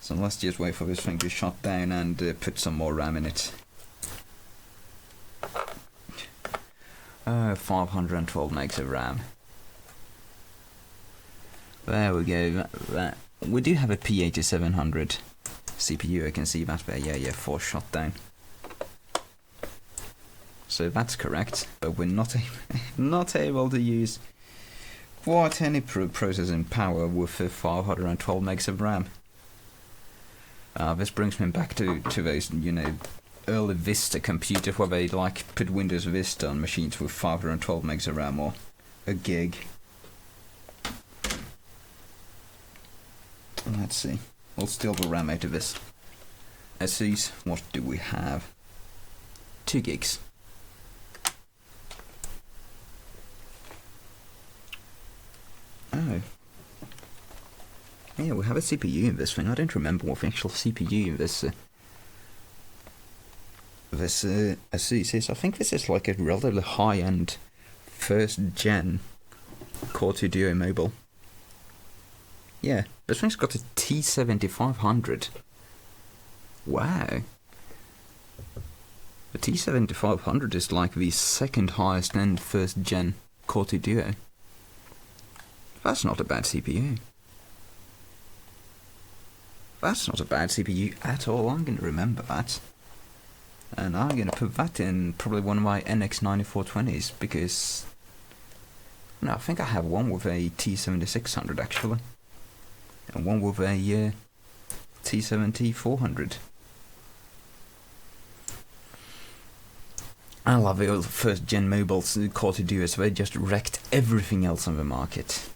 So let's just wait for this thing to shut down and put some more RAM in it. 512 megs of RAM. There we go. We do have a P8700 CPU, I can see that there. Yeah, force shutdown. So that's correct, but we're not able to use quite any processing power with 512 megs of RAM. This brings me back to those, early Vista computers where they put Windows Vista on machines with 512 megs of RAM or a gig. Let's see. We'll steal the RAM out of this. Asus, what do we have? 2 gigs. Oh. Yeah, we have a CPU in this thing. I don't remember what the actual CPU in this Asus is. I think this is like a relatively high-end first gen Core 2 Duo mobile. Yeah, this thing's got a T7500. Wow. The T7500 is like the second highest end first gen Core 2 Duo. That's not a bad CPU. That's not a bad CPU at all. I'm going to remember that. And I'm going to put that in probably one of my NX9420s because... No, I think I have one with a T7600 actually. And one with a T7400. I love the old first gen mobiles, Core 2 Duos, they just wrecked everything else on the market.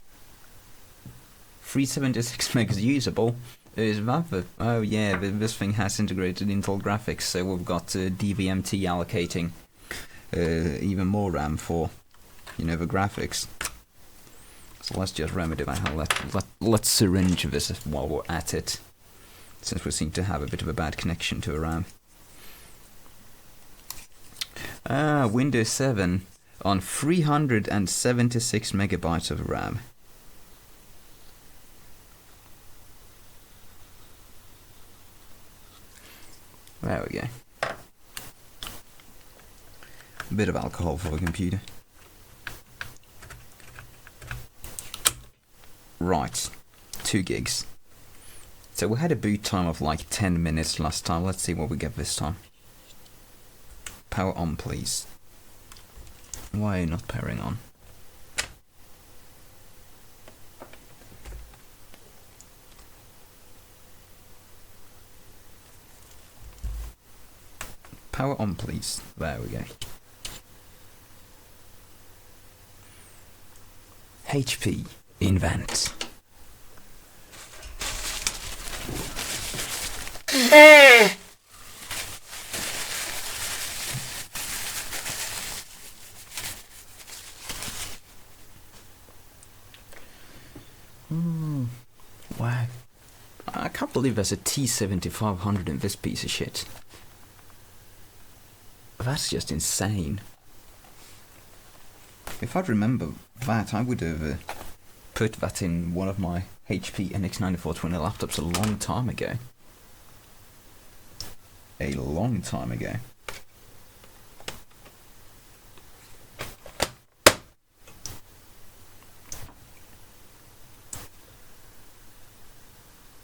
376 megs usable. Is that the... Oh yeah, this thing has integrated Intel graphics, so we've got DVMT allocating even more RAM for, the graphics. So let's just remedy that. Let's syringe this while we're at it, since we seem to have a bit of a bad connection to a RAM. Windows 7 on 376 megabytes of RAM. There we go. A bit of alcohol for the computer. Right, 2 gigs. So we had a boot time of like 10 minutes last time. Let's see what we get this time. Power on, please. Why are you not powering on? Power on, please. There we go. HP invent. Wow. I can't believe there's a T7500 in this piece of shit. That's just insane. If I'd remember that, I would have put that in one of my HP NX9420 laptops a long time ago. A long time ago.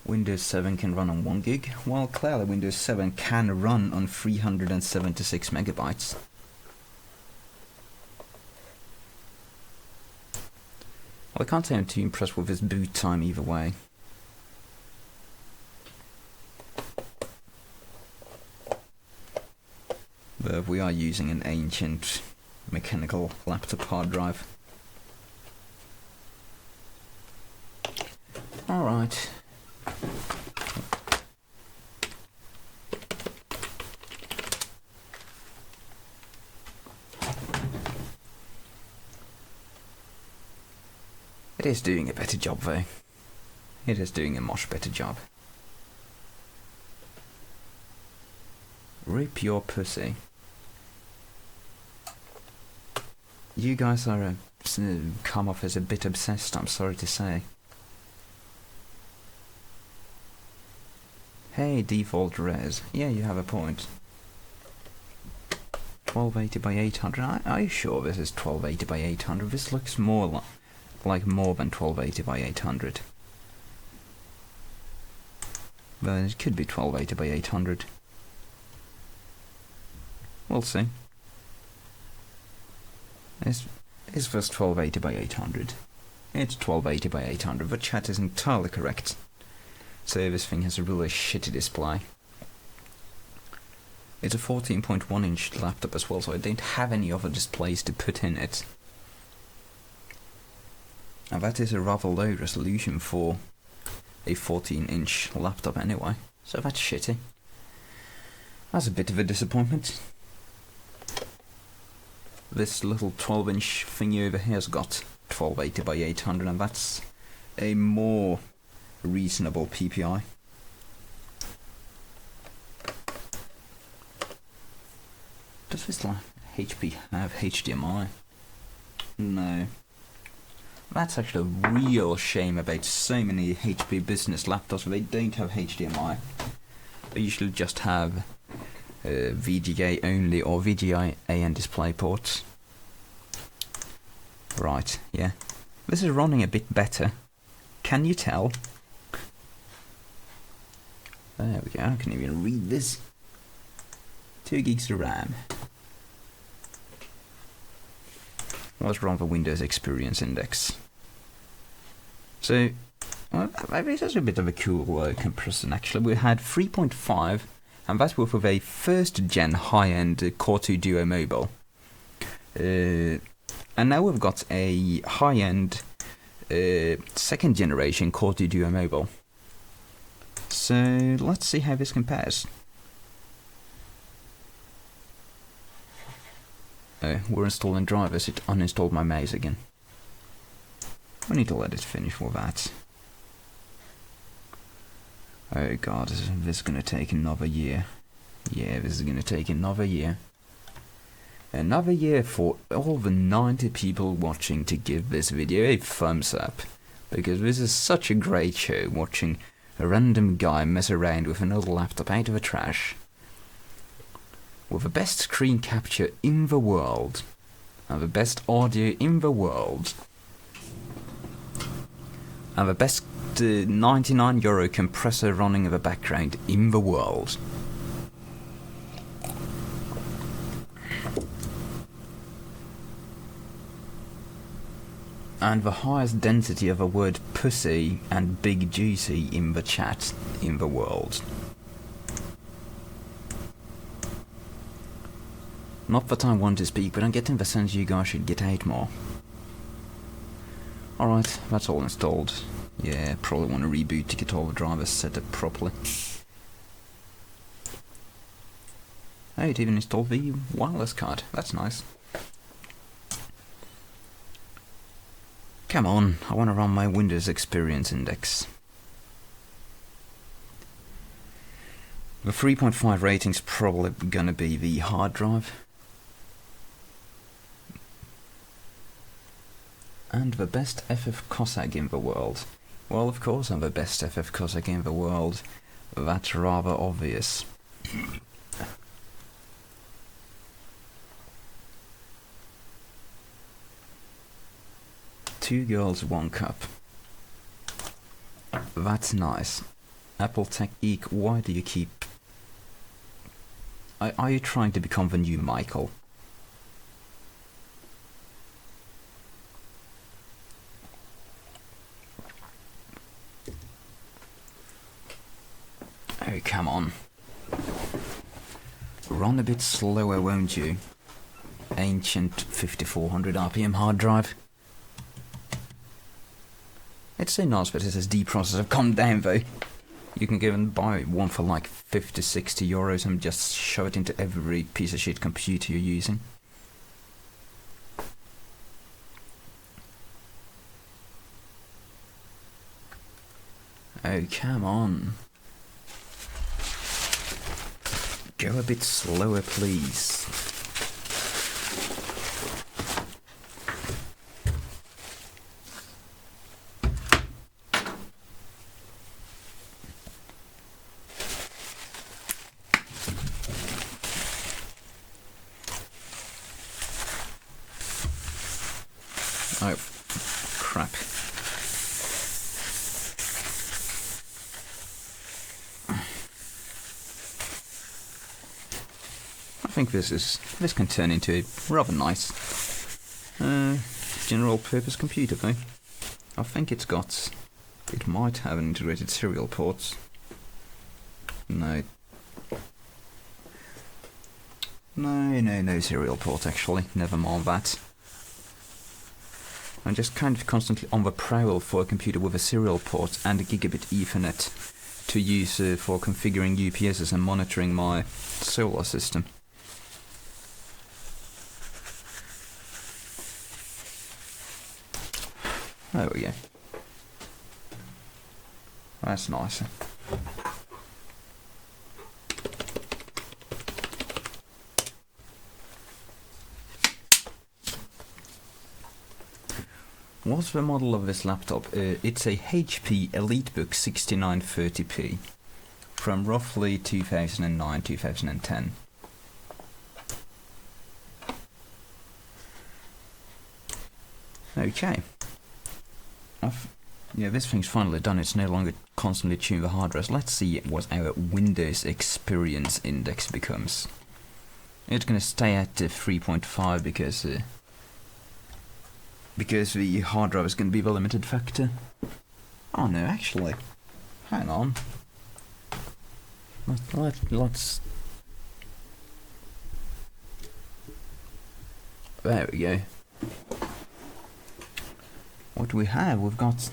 Windows 7 can run on 1 gig, while clearly Windows 7 can run on 376 megabytes. Well, I can't say I'm too impressed with this boot time either way. But we are using an ancient mechanical laptop hard drive. Alright. It is doing a better job though. It is doing a much better job. Rip your pussy. You guys are come off as a bit obsessed, I'm sorry to say. Hey, default res. Yeah, you have a point. 1280 by 800. Are you sure this is 1280 by 800? This looks more like more than 1280 by 800. But it could be 1280 by 800. We'll see. Is this 1280 by 800? It's 1280 by 800. The chat is entirely correct. So this thing has a really shitty display. It's a 14.1 inch laptop as well, so I don't have any other displays to put in it. And that is a rather low resolution for a 14 inch laptop anyway, so that's shitty. That's a bit of a disappointment. This little 12 inch thingy over here has got 1280 by 800, and that's a more reasonable PPI. Does this HP have HDMI? No. That's actually a real shame about so many HP business laptops. They don't have HDMI. They usually just have VGA only or VGA and display ports. Right, yeah. This is running a bit better. Can you tell? There we go, I can even read this. 2 gigs of RAM. Let's run the Windows Experience Index. So, well, this is a bit of a cool comparison actually. We had 3.5, and that was with a first gen high-end Core 2 Duo mobile. And now we've got a high-end second generation Core 2 Duo mobile. So, let's see how this compares. We're installing drivers. It uninstalled my mouse again. We need to let it finish with that. Oh god, this is going to take another year. Yeah, this is going to take another year. Another year for all the 90 people watching to give this video a thumbs up. Because this is such a great show, watching a random guy mess around with an old laptop out of the trash. With the best screen capture in the world, and the best audio in the world, and the best €99 compressor running in the background in the world. And the highest density of the word pussy and big juicy in the chat in the world. Not that I want to speak, but I'm getting the sense you guys should get out more. Alright, that's all installed. Yeah, probably want to reboot to get all the drivers set up properly. Oh, it even installed the wireless card. That's nice. Come on, I want to run my Windows Experience Index. The 3.5 rating's probably gonna be the hard drive. And the best FF Cossack in the world. Well, of course I'm the best FF Cossack in the world. That's rather obvious. Two girls, one cup. That's nice. Apple Tech Geek, why do you keep... Are you trying to become the new Michael? Oh, come on. Run a bit slower, won't you? Ancient 5400 RPM hard drive. It's so nice that SSD processor. Calm down though. You can go and buy one for like 50-60 euros and just shove it into every piece of shit computer you're using. Oh, come on. Go a bit slower, please. Oh, crap. I think this can turn into a rather nice general purpose computer though. I think it might have an integrated serial port. No serial port actually, never mind that. I'm just kind of constantly on the prowl for a computer with a serial port and a gigabit Ethernet to use for configuring UPSs and monitoring my solar system. There we go. That's nicer. What's the model of this laptop? It's a HP Elitebook 6930p from roughly 2009-2010. Okay. Yeah, this thing's finally done. It's no longer constantly tuning the hard drive. Let's see what our Windows Experience Index becomes. It's gonna stay at 3.5 because the hard drive is going to be the limited factor. Oh no, actually, hang on. Let's. There we go. What do we have? We've got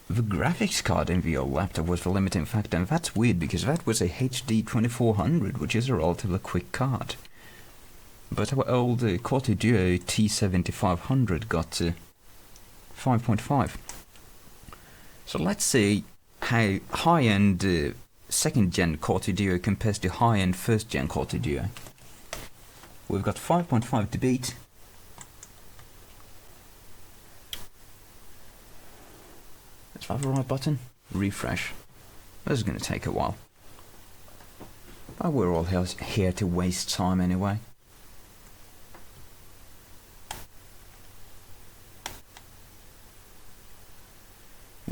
the graphics card in the old laptop was the limiting factor, and that's weird because that was a HD 2400, which is a relatively quick card. But our old Quad Duo T7500 got 5.5. So let's see how high-end second-gen Quad Duo compares to high-end first-gen Quad Duo. We've got 5.5 to beat. Is that the right button? Refresh. This is going to take a while. But we're all here to waste time anyway.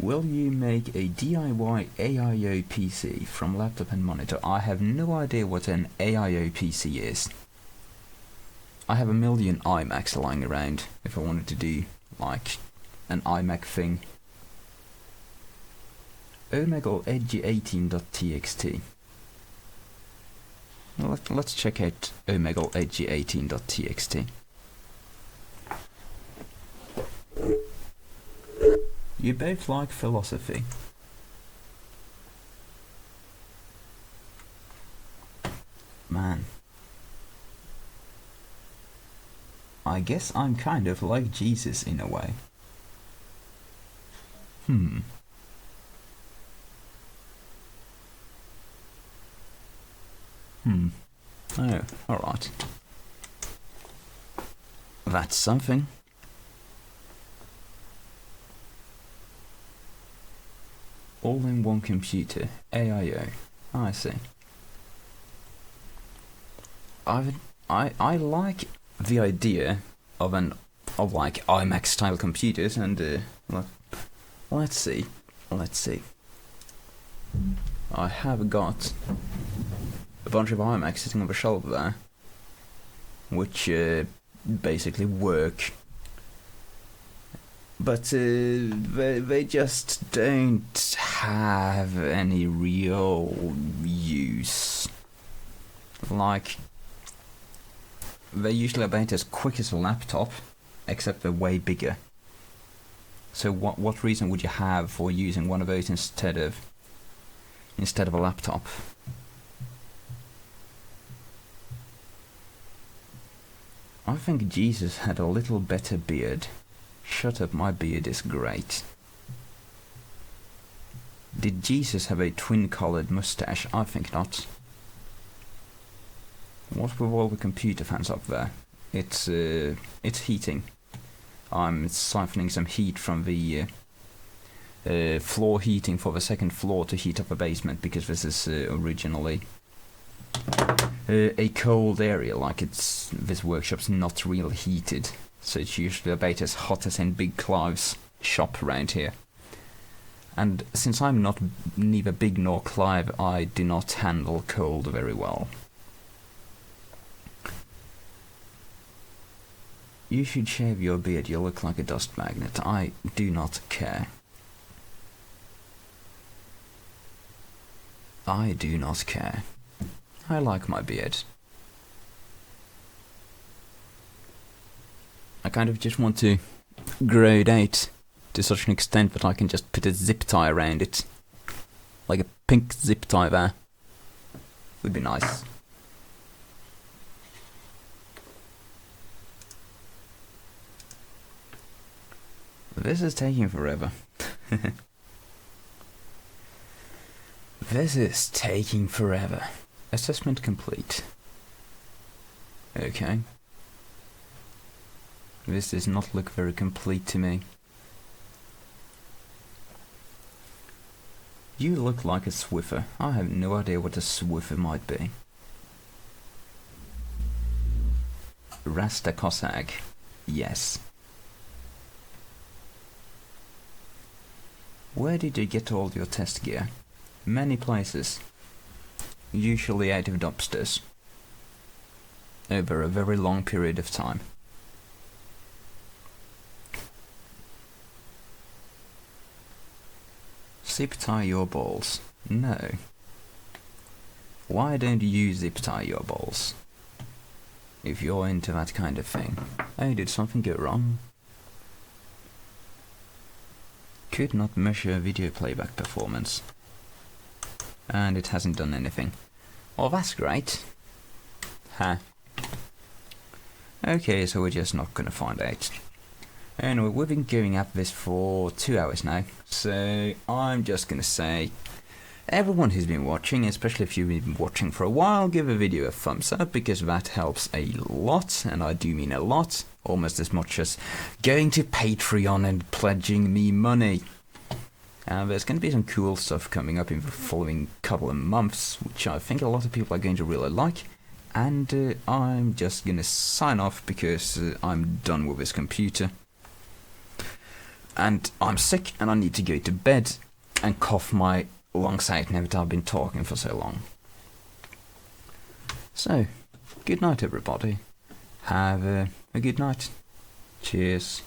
Will you make a DIY AIO PC from laptop and monitor? I have no idea what an AIO PC is. I have a million iMacs lying around if I wanted to do like an iMac thing. Omegle Edge18.txt. Let's check out Omegle Edge18.txt. You both like philosophy. Man. I guess I'm kind of like Jesus in a way. Oh, alright. That's something. All-in-one computer, AIO. I see. I like the idea of like iMac style computers, and let's see. I have got a bunch of iMacs sitting on the shelf there, which basically work. But they just don't have any real use. Like, they're usually about as quick as a laptop, except they're way bigger. So what reason would you have for using one of those instead of a laptop? I think Jesus had a little better beard. Shut up, my beard is great. Did Jesus have a twin-colored mustache? I think not. What with all the computer fans up there? It's heating. I'm siphoning some heat from the floor heating for the second floor to heat up the basement, because this is originally a cold area. Like, this workshop's not really heated, so it's usually about as hot as in Big Clive's shop around here. And since I'm not neither Big nor Clive, I do not handle cold very well. You should shave your beard, you look like a dust magnet. I do not care. I do not care. I like my beard. I kind of just want to grow it out to such an extent that I can just put a zip tie around it. Like a pink zip tie there. Would be nice. This is taking forever. This is taking forever. Assessment complete. Okay. This does not look very complete to me. You look like a Swiffer. I have no idea what a Swiffer might be. Rasta Cossack. Yes. Where did you get all your test gear? Many places. Usually out of dumpsters. Over a very long period of time. Zip tie your balls. No. Why don't you zip tie your balls? If you're into that kind of thing. Oh, did something go wrong? Could not measure video playback performance. And it hasn't done anything. Oh, that's great. Huh. Okay, so we're just not gonna find out. Anyway, we've been going at this for 2 hours now, so I'm just gonna say, everyone who's been watching, especially if you've been watching for a while, give a video a thumbs up, because that helps a lot, and I do mean a lot, almost as much as going to Patreon and pledging me money. There's going to be some cool stuff coming up in the following couple of months, which I think a lot of people are going to really like. And I'm just going to sign off because I'm done with this computer. And I'm sick and I need to go to bed and cough my lungs out now that I've been talking for so long. So, good night everybody. Have a good night. Cheers.